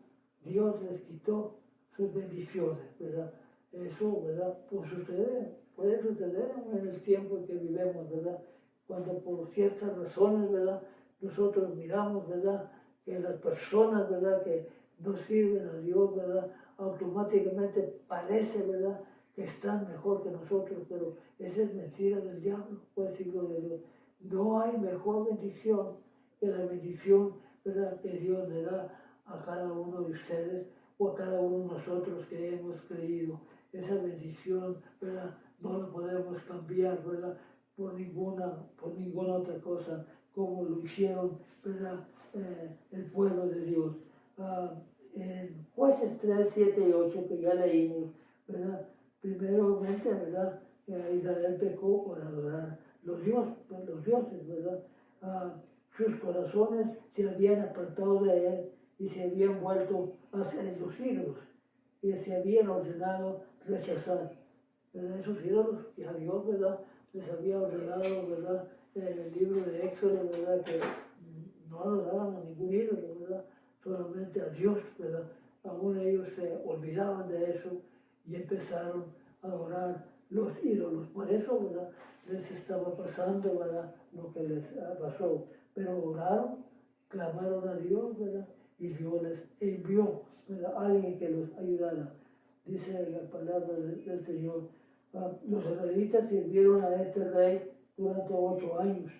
Dios les quitó sus bendiciones, ¿verdad? Eso, ¿verdad?, puede suceder en el tiempo en que vivimos, ¿verdad? Cuando por ciertas razones, ¿verdad?, nosotros miramos, ¿verdad?, que las personas, ¿verdad?, que no sirven a Dios, ¿verdad?, automáticamente parece, ¿verdad?, que están mejor que nosotros, pero esa es mentira del diablo, puede decirlo de Dios. No hay mejor bendición que la bendición, ¿verdad?, que Dios le da a cada uno de ustedes o a cada uno de nosotros que hemos creído. Esa bendición, ¿verdad?, no la podemos cambiar, ¿verdad?, por ninguna otra cosa, como lo hicieron, ¿verdad?, el pueblo de Dios. En Jueces 3, 7 y 8, que ya leímos, ¿verdad?, primeramente, ¿verdad?, Israel pecó por adorar los dioses, ¿verdad? Sus corazones se habían apartado de él y se habían vuelto hacia los ídolos y se habían ordenado rechazar, ¿verdad?, esos ídolos, y a Dios, ¿verdad?, les había ordenado, ¿verdad?, en el libro de Éxodo, ¿verdad?, que no adoraran a ningún ídolo, ¿verdad?, solamente a Dios, ¿verdad? Aún ellos se olvidaban de eso y empezaron a adorar los ídolos. Por eso, ¿verdad?, les estaba pasando, ¿verdad?, lo que les pasó. Pero oraron, clamaron a Dios, ¿verdad?, y Dios les envió, ¿verdad?, a alguien que los ayudara. Dice la palabra del Señor. Los israelitas sirvieron a este rey durante 8 años.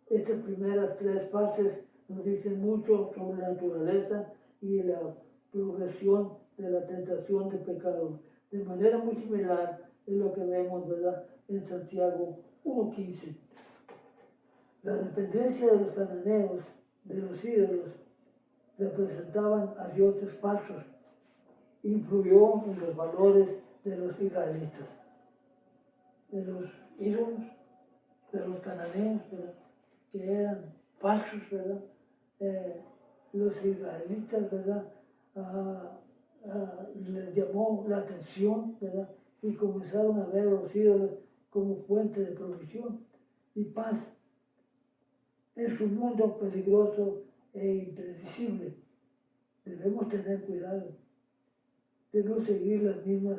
Estas primeras 3 fases nos dicen mucho sobre la naturaleza y la progresión de la tentación de pecado. De manera muy similar es lo que vemos, ¿verdad?, en Santiago 1:15. La dependencia de los cananeos, de los ídolos, representaban a dioses falsos, influyó en los valores de los israelitas, de los ídolos, de los cananeos, ¿verdad?, que eran falsos, ¿verdad? Los israelitas, ¿verdad?, les llamó la atención, ¿verdad?, y comenzaron a ver a los ídolos como fuente de provisión y paz en su mundo peligroso e impredecible. Debemos tener cuidado de no seguir las mismas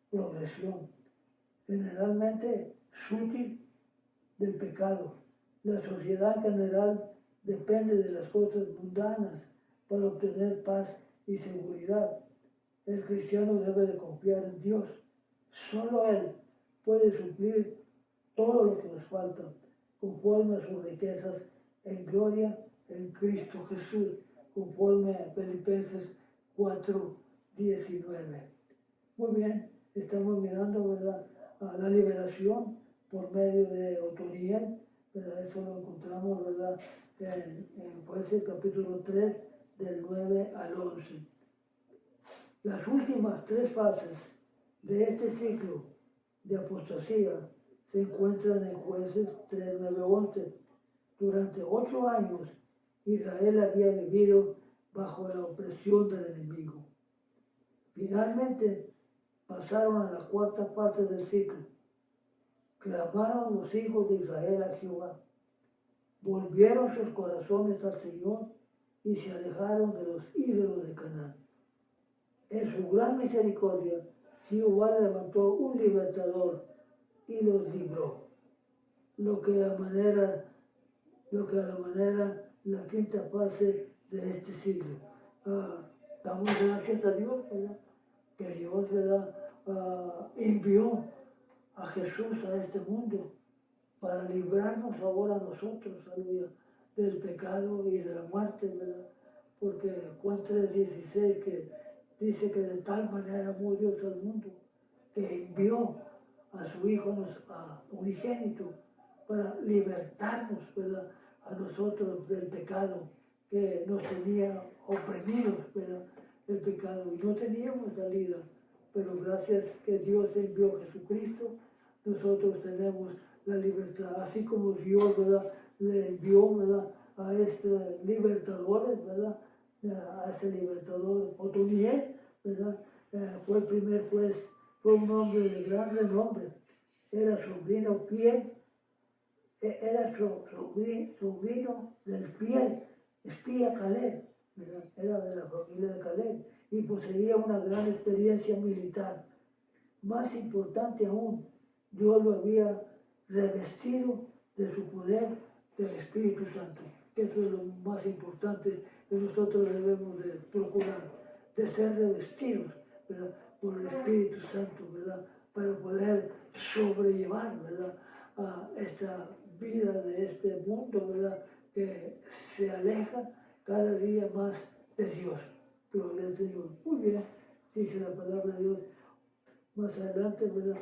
progresión, generalmente sutil, del pecado. La sociedad en general depende de las cosas mundanas para obtener paz y seguridad. El cristiano debe de confiar en Dios. Solo Él puede suplir todo lo que nos falta, conforme a sus riquezas en gloria en Cristo Jesús, conforme a Filipenses 4:19. Muy bien, estamos mirando, ¿verdad?, a la liberación por medio de Otoniel, ¿verdad? Eso lo encontramos, ¿verdad?, en Jueces capítulo 3, del 9 al 11. Las últimas 3 fases de este ciclo de apostasía se encuentran en Jueces 3, 9, 11. Durante 8 años, Israel había vivido bajo la opresión del enemigo. Finalmente, pasaron a la 4ª fase del ciclo. Clamaron los hijos de Israel a Jehová. Volvieron sus corazones al Señor y se alejaron de los ídolos de Canaán. En su gran misericordia, Jehová levantó un libertador y los libró. Lo que a la manera la 5ª fase de este siglo. Damos gracias a Dios, ¿verdad?, que Dios, ¿verdad?, envió a Jesús a este mundo para librarnos ahora a nosotros, aleluya, del pecado y de la muerte, ¿verdad? Porque Juan 3:16 que dice que de tal manera amó Dios al mundo, que envió a su Hijo unigénito para libertarnos, ¿verdad?, a nosotros del pecado que nos tenía oprimidos, ¿verdad?, el pecado, y no teníamos salida. Pero gracias que Dios envió a Jesucristo, nosotros tenemos la libertad, así como Dios, ¿verdad?, le envió, ¿verdad?, a este libertador, ¿verdad?, a este libertador Otoniel, ¿verdad?, fue el primer juez, fue un hombre de gran renombre, era sobrino fiel, era sobrino del fiel espía Caleb, ¿verdad? Era de la familia de Caleb y poseía una gran experiencia militar. Más importante aún, Dios lo había revestido de su poder del Espíritu Santo. Eso es lo más importante que nosotros debemos de procurar, de ser revestidos, ¿verdad?, por el Espíritu Santo, ¿verdad?, para poder sobrellevar, ¿verdad?, a esta vida de este mundo, ¿verdad?, que se aleja cada día más de Dios. Gloria al Señor. Muy bien, dice la palabra de Dios más adelante, ¿verdad?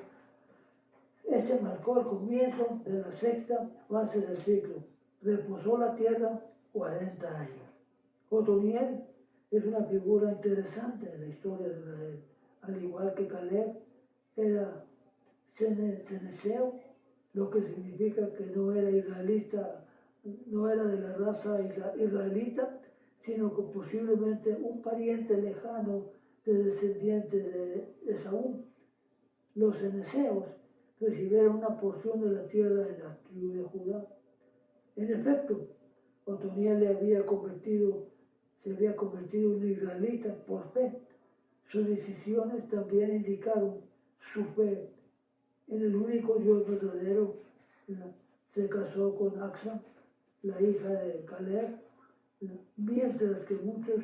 Este marcó el comienzo de la sexta fase del ciclo. Reposó la tierra 40 años. Otoniel es una figura interesante en la historia de Israel. Al igual que Caleb, era ceneceo, lo que significa que no era israelita, no era de la raza israelita, sino que posiblemente un pariente lejano de descendiente de Saúl. Los ceneceos recibieron una porción de la tierra de la tribu de Judá. En efecto, Otoniel se había convertido en israelita por fe. Sus decisiones también indicaron su fe en el único Dios verdadero. Se casó con Axa, la hija de Caleb, mientras que muchos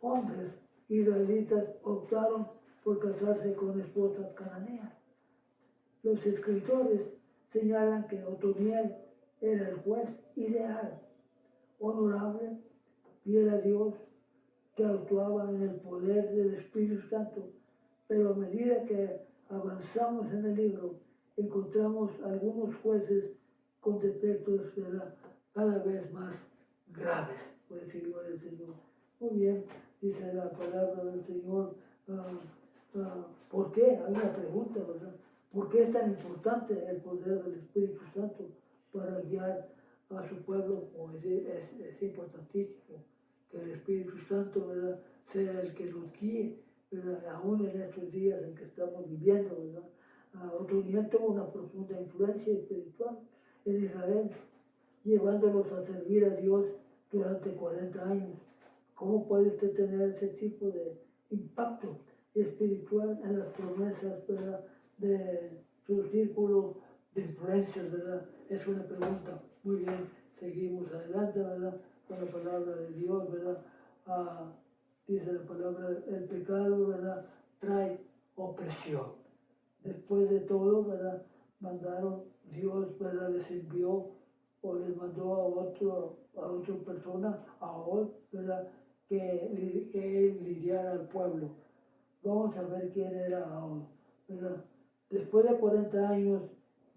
hombres israelitas optaron por casarse con esposas cananeas. Los escritores señalan que Otoniel era el juez ideal, honorable, fiel a Dios, que actuaba en el poder del Espíritu Santo, pero a medida que avanzamos en el libro, encontramos algunos jueces con defectos, ¿verdad?, cada vez más graves, por decirlo del Señor. Muy bien, dice la palabra del Señor. ¿Por qué? Hay una pregunta, ¿verdad? ¿Por qué es tan importante el poder del Espíritu Santo para guiar a su pueblo? Es importantísimo que el Espíritu Santo, ¿verdad?, sea el que nos guíe, ¿verdad?, aún en estos días en que estamos viviendo, ¿verdad? Otoniel tuvo una profunda influencia espiritual en Israel, llevándolos a servir a Dios durante 40 años. ¿Cómo puede usted tener ese tipo de impacto espiritual en las promesas, ¿verdad?, de su círculo de influencias, ¿verdad? Es una pregunta. Muy bien, seguimos adelante, ¿verdad?, con la palabra de Dios, ¿verdad? Dice la palabra, el pecado, ¿verdad?, trae opresión. Después de todo, ¿verdad?, Dios, ¿verdad?, les envió o les mandó a otra persona, a Ahol, ¿verdad?, que él lidiara al pueblo. Vamos a ver quién era Ahol, ¿verdad? Después de 40 años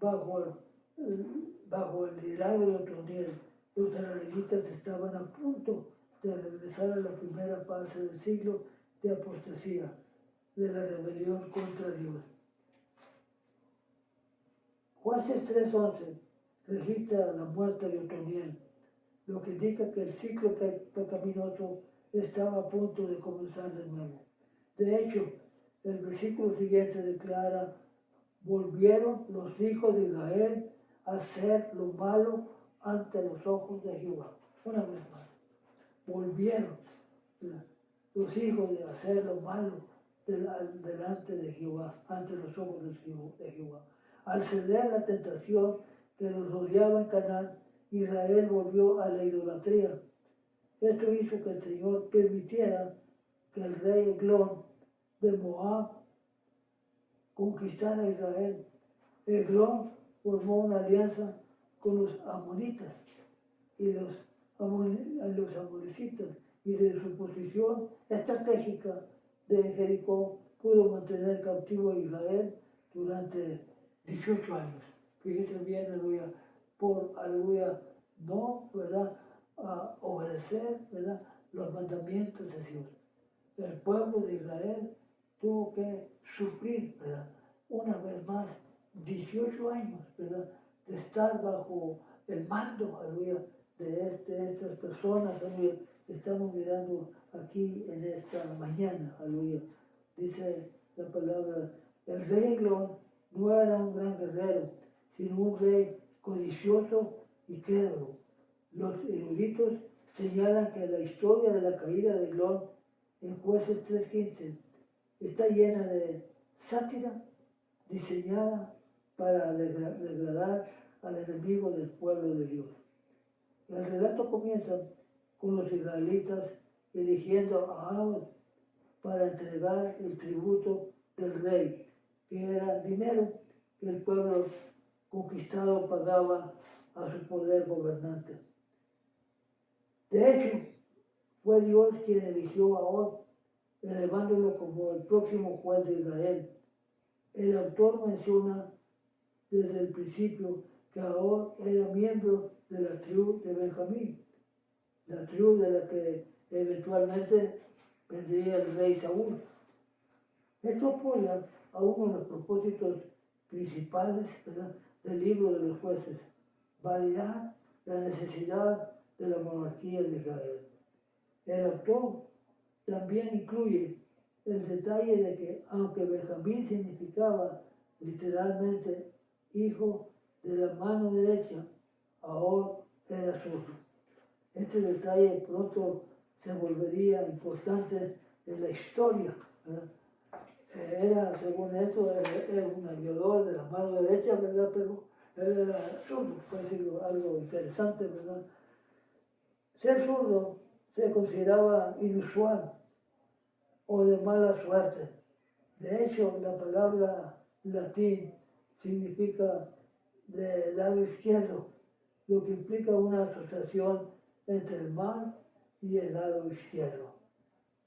bajo el liderazgo de Otoniel, los israelitas estaban a punto de regresar a la primera fase del siglo de apostasía, de la rebelión contra Dios. Jueces 3:11 registra la muerte de Otoniel, lo que indica que el ciclo pecaminoso estaba a punto de comenzar de nuevo. De hecho, el versículo siguiente declara: volvieron los hijos de Israel a hacer lo malo ante los ojos de Jehová. Una vez más, volvieron los hijos de hacer lo malo delante de Jehová, ante los ojos de Jehová. Al ceder la tentación que los rodeaba en Canaán, Israel volvió a la idolatría. Esto hizo que el Señor permitiera que el rey Eglón de Moab conquistara a Israel. Eglón formó una alianza con los amonitas y los amonicitas, y de su posición estratégica de Jericó pudo mantener cautivo a Israel durante 18 años. Fíjense bien, aleluya, aleluya, no, ¿verdad?, a obedecer, ¿verdad?, los mandamientos de Dios. El pueblo de Israel tuvo que sufrir, ¿verdad?, una vez más, 18 años, ¿verdad?, de estar bajo el mando, aleluya, de estas personas, aleluya, que estamos mirando aquí en esta mañana, aleluya. Dice la palabra, el rey Eglón no era un gran guerrero, sino un rey codicioso y crédulo. Los eruditos señalan que la historia de la caída de Eglón en Jueces 3:15 está llena de sátira diseñada para degradar al enemigo del pueblo de Dios. El relato comienza con los israelitas eligiendo a Ahod para entregar el tributo del rey, que era dinero que el pueblo conquistado pagaba a su poder gobernante. De hecho, fue Dios quien eligió a Ahod, elevándolo como el próximo juez de Israel. El autor menciona desde el principio que Ahod era miembro de la tribu de Benjamín, la tribu de la que eventualmente vendría el rey Saúl. Esto apoya a uno de los propósitos principales, ¿verdad?, del libro de los jueces: validar la necesidad de la monarquía de Israel. El autor también incluye el detalle de que, aunque Benjamín significaba literalmente hijo de la mano derecha, Ahod era zurdo. Este detalle pronto se volvería importante en la historia, ¿verdad? Era, según esto, era un ayudador de la mano derecha, ¿verdad? Pero él era zurdo, por decirlo, algo interesante, ¿verdad? Ser zurdo se consideraba inusual o de mala suerte. De hecho, la palabra latín significa del lado izquierdo, lo que implica una asociación entre el mal y el lado izquierdo.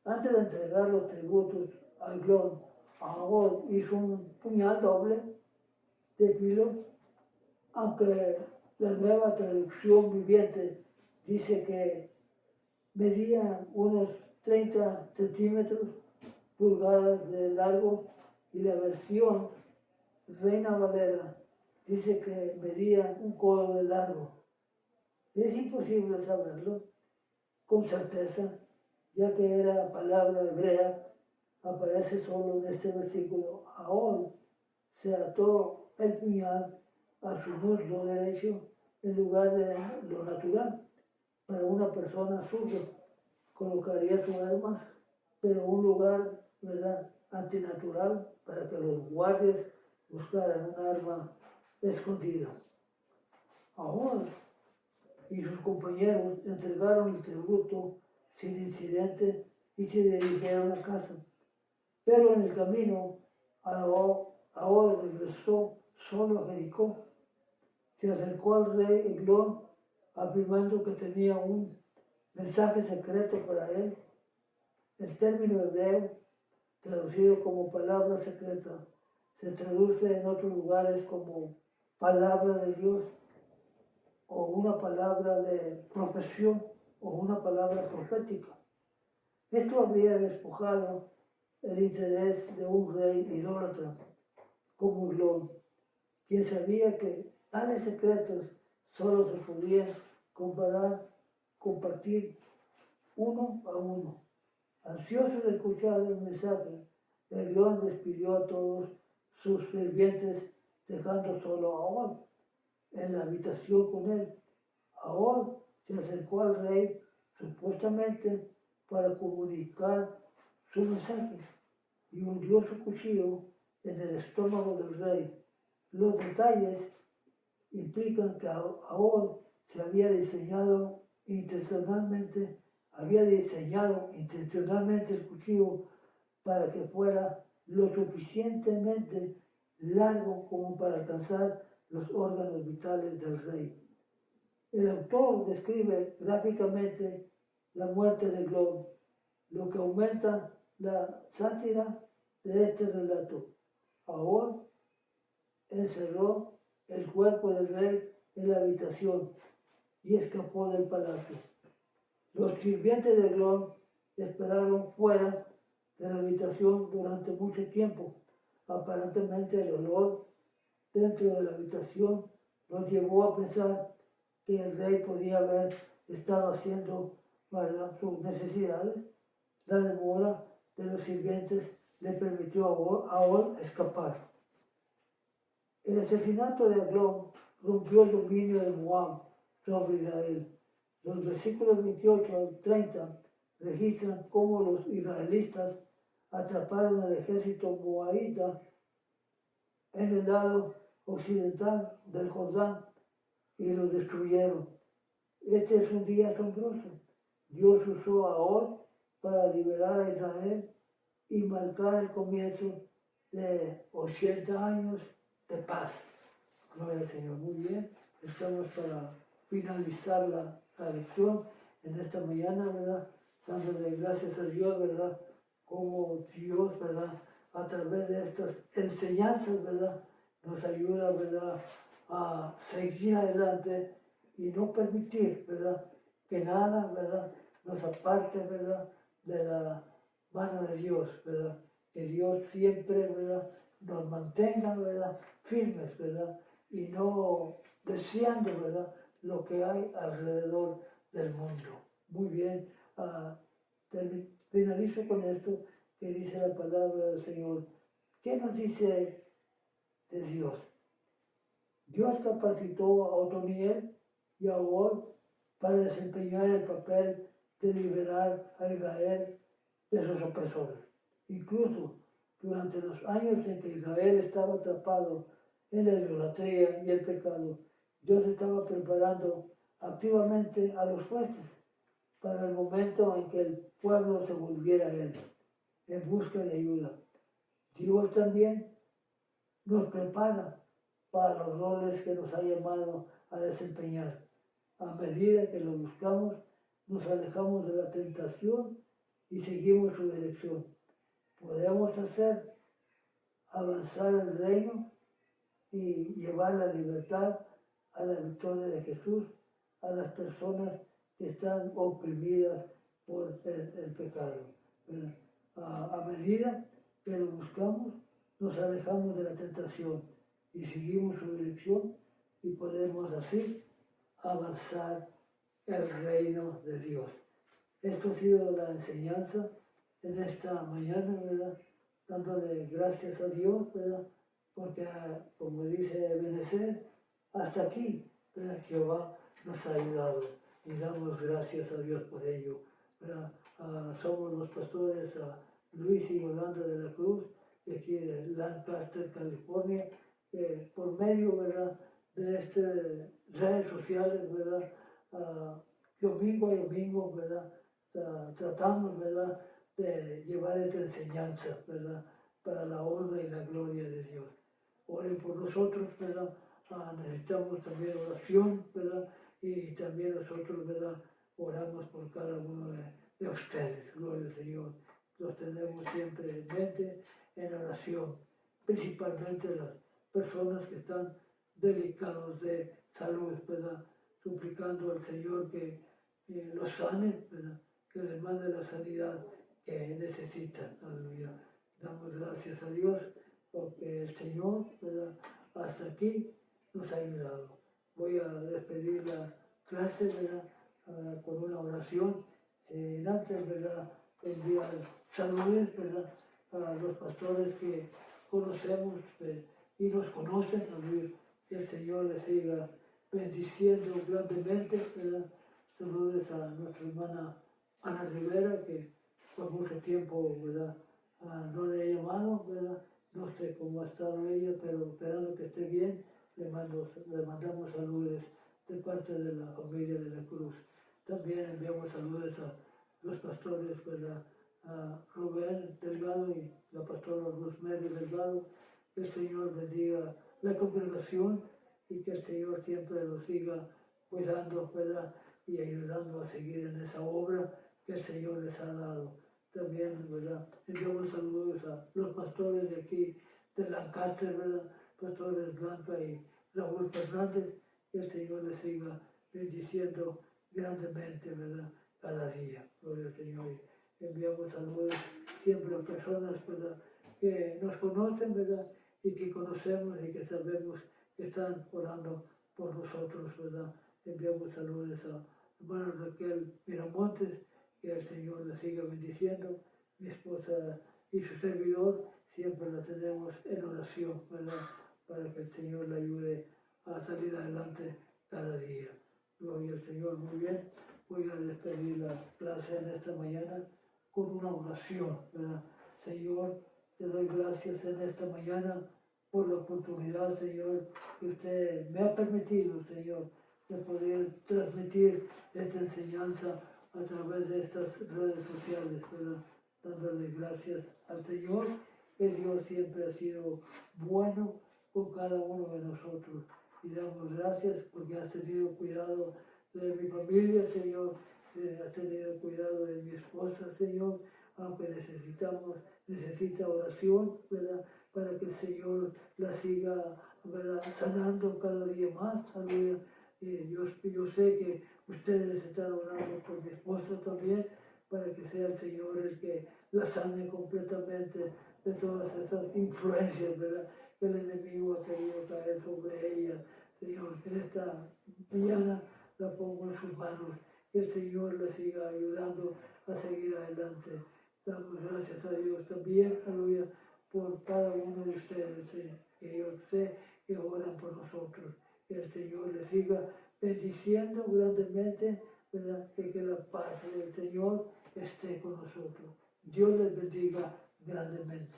Antes de entregar los tributos a Eglón, Ahod hizo un puñal doble de filo, aunque la nueva traducción viviente dice que medía unos 30 centímetros, pulgadas de largo, y la versión Reina Valera dice que medía un codo de largo. Es imposible saberlo con certeza, ya que era palabra hebrea, aparece solo en este versículo. Ahora se ató el puñal a su muslo derecho en lugar de lo natural. Para una persona zurda colocaría su arma, pero un lugar, ¿verdad?, antinatural para que los guardias buscaran un arma escondida. Ahora y sus compañeros entregaron el tributo sin incidente y se dirigieron a casa. Pero en el camino, Ahora regresó solo a Jericó. Se acercó al rey Eglón, afirmando que tenía un mensaje secreto para él. El término hebreo, traducido como palabra secreta, se traduce en otros lugares como palabra de Dios, o una palabra de profesión, o una palabra profética. Esto habría despojado el interés de un rey idólatra como Eglón, quien sabía que tales secretos solo se podían compartir uno a uno. Ansioso de escuchar el mensaje, Eglón despidió a todos sus sirvientes, dejando solo a Ahod en la habitación con él. Ahod se acercó al rey supuestamente para comunicar su mensaje y hundió su cuchillo en el estómago del rey. Los detalles implican que Ahod se había diseñado intencionalmente el cuchillo para que fuera lo suficientemente largo como para alcanzar los órganos vitales del rey. El autor describe gráficamente la muerte de Eglón, lo que aumenta la sátira de este relato. Ahora encerró el cuerpo del rey en la habitación y escapó del palacio. Los sirvientes de Eglón esperaron fuera de la habitación durante mucho tiempo. Aparentemente el olor dentro de la habitación los llevó a pensar que el rey podía haber estado haciendo, ¿verdad?, sus necesidades. La demora de los sirvientes le permitió a Ahod escapar. El asesinato de Aglón rompió el dominio de Moab sobre Israel. Los versículos 28 al 30 registran cómo los israelitas atraparon al ejército moabita en el lado occidental del Jordán y los destruyeron. Este es un día asombroso. Dios usó a Or para liberar a Israel y marcar el comienzo de 80 años de paz. Gloria al Señor. Muy bien, estamos para finalizar la lección en esta mañana, ¿verdad? Dándole gracias a Dios, ¿verdad? Como Dios, ¿verdad? A través de estas enseñanzas, ¿verdad? Nos ayuda, ¿verdad? A seguir adelante y no permitir, ¿verdad? Que nada, ¿verdad? Nos aparte, ¿verdad? De la mano de Dios, ¿verdad? Que Dios siempre, ¿verdad? Nos mantenga, ¿verdad? Firmes, ¿verdad? Y no deseando, ¿verdad? Lo que hay alrededor del mundo. Muy bien, finalizo con esto que dice la palabra del Señor. ¿Qué nos dice de Dios? Dios capacitó a Otoniel y a Or para desempeñar el papel de liberar a Israel de sus opresores. Incluso durante los años en que Israel estaba atrapado en la idolatría y el pecado, Dios estaba preparando activamente a los jueces para el momento en que el pueblo se volviera a Él, en busca de ayuda. Dios también nos prepara para los roles que nos ha llamado a desempeñar. A medida que lo buscamos, nos alejamos de la tentación y seguimos su dirección. Podemos hacer avanzar el reino y llevar la libertad a la victoria de Jesús a las personas que están oprimidas por el pecado. A medida que lo buscamos, nos alejamos de la tentación y seguimos su dirección y podemos así avanzar el reino de Dios. Esto ha sido la enseñanza en esta mañana, ¿verdad? Dándole gracias a Dios, ¿verdad? Porque, como dice Benecer, hasta aquí, ¿verdad? Jehová nos ha ayudado y damos gracias a Dios por ello, ¿verdad? Somos los pastores Luis y Yolanda de la Cruz, de aquí de Lancaster, California, por medio, ¿verdad? De estas redes sociales, ¿verdad? Domingo a domingo, ¿verdad? Tratamos, ¿verdad? De llevar esta enseñanza, ¿verdad? Para la honra y la gloria de Dios. Oren por nosotros, ¿verdad? Necesitamos también oración, ¿verdad? Y también nosotros, ¿verdad? Oramos por cada uno de ustedes, gloria al Señor. Los tenemos siempre en mente, en oración, principalmente las personas que están delicados de salud, ¿verdad? Suplicando al Señor que los sane, ¿verdad? Que les mande la sanidad que necesitan. Aleluya. Damos gracias a Dios porque el Señor, ¿verdad? Hasta aquí nos ha ayudado. Voy a despedir la clase, ¿verdad? Con una oración. Antes, ¿verdad? Enviar saludos, ¿verdad? A los pastores que conocemos y nos conocen. Aleluya. Que el Señor les siga bendiciendo grandemente, ¿verdad? Saludos a nuestra hermana Ana Rivera, que por mucho tiempo, ¿verdad? No le he llamado, ¿verdad? No sé cómo ha estado ella, pero esperando que esté bien, le mandamos saludos de parte de la familia de la Cruz. También enviamos saludos a los pastores, ¿verdad? A Rubén Delgado y la pastora Rosemary Delgado. Que el Señor bendiga la congregación y que el Señor siempre los siga cuidando, ¿verdad? Y ayudando a seguir en esa obra que el Señor les ha dado. También, ¿verdad? Enviamos saludos a los pastores de aquí, de Lancaster, ¿verdad? Pastores Blanca y Raúl Fernández, que el Señor les siga bendiciendo grandemente, ¿verdad? Cada día, gloria al Señor. Y enviamos saludos siempre a personas, ¿verdad? Que nos conocen, ¿verdad? Y que conocemos y que sabemos que están orando por nosotros, ¿verdad? Enviamos saludos a hermana Raquel Miramontes, que el Señor la siga bendiciendo. Mi esposa y su servidor siempre la tenemos en oración, ¿verdad? para que el Señor le ayude a salir adelante cada día. Gloria al Señor. Muy bien, voy a despedir la clase en esta mañana con una oración, ¿verdad? Señor, te doy gracias en esta mañana por la oportunidad, Señor, que usted me ha permitido, Señor, de poder transmitir esta enseñanza a través de estas redes sociales, ¿verdad? Dándole gracias al Señor, que Dios siempre ha sido bueno con cada uno de nosotros. Y damos gracias porque has tenido cuidado de mi familia, Señor, has tenido cuidado de mi esposa, Señor, aunque necesita oración, ¿verdad? Para que el Señor la siga, ¿verdad? Sanando cada día más, aleluya. Yo sé que ustedes están orando por mi esposa también, para que sea el Señor el que la sane completamente de todas esas influencias, ¿verdad? Que el enemigo ha querido caer sobre ella. Señor, en esta mañana la pongo en sus manos, que el Señor la siga ayudando a seguir adelante. Damos gracias a Dios también, aleluya, por cada uno de ustedes, que yo sé que oran por nosotros. Que el Señor les siga bendiciendo grandemente, ¿verdad? Y que la paz del Señor esté con nosotros. Dios les bendiga grandemente.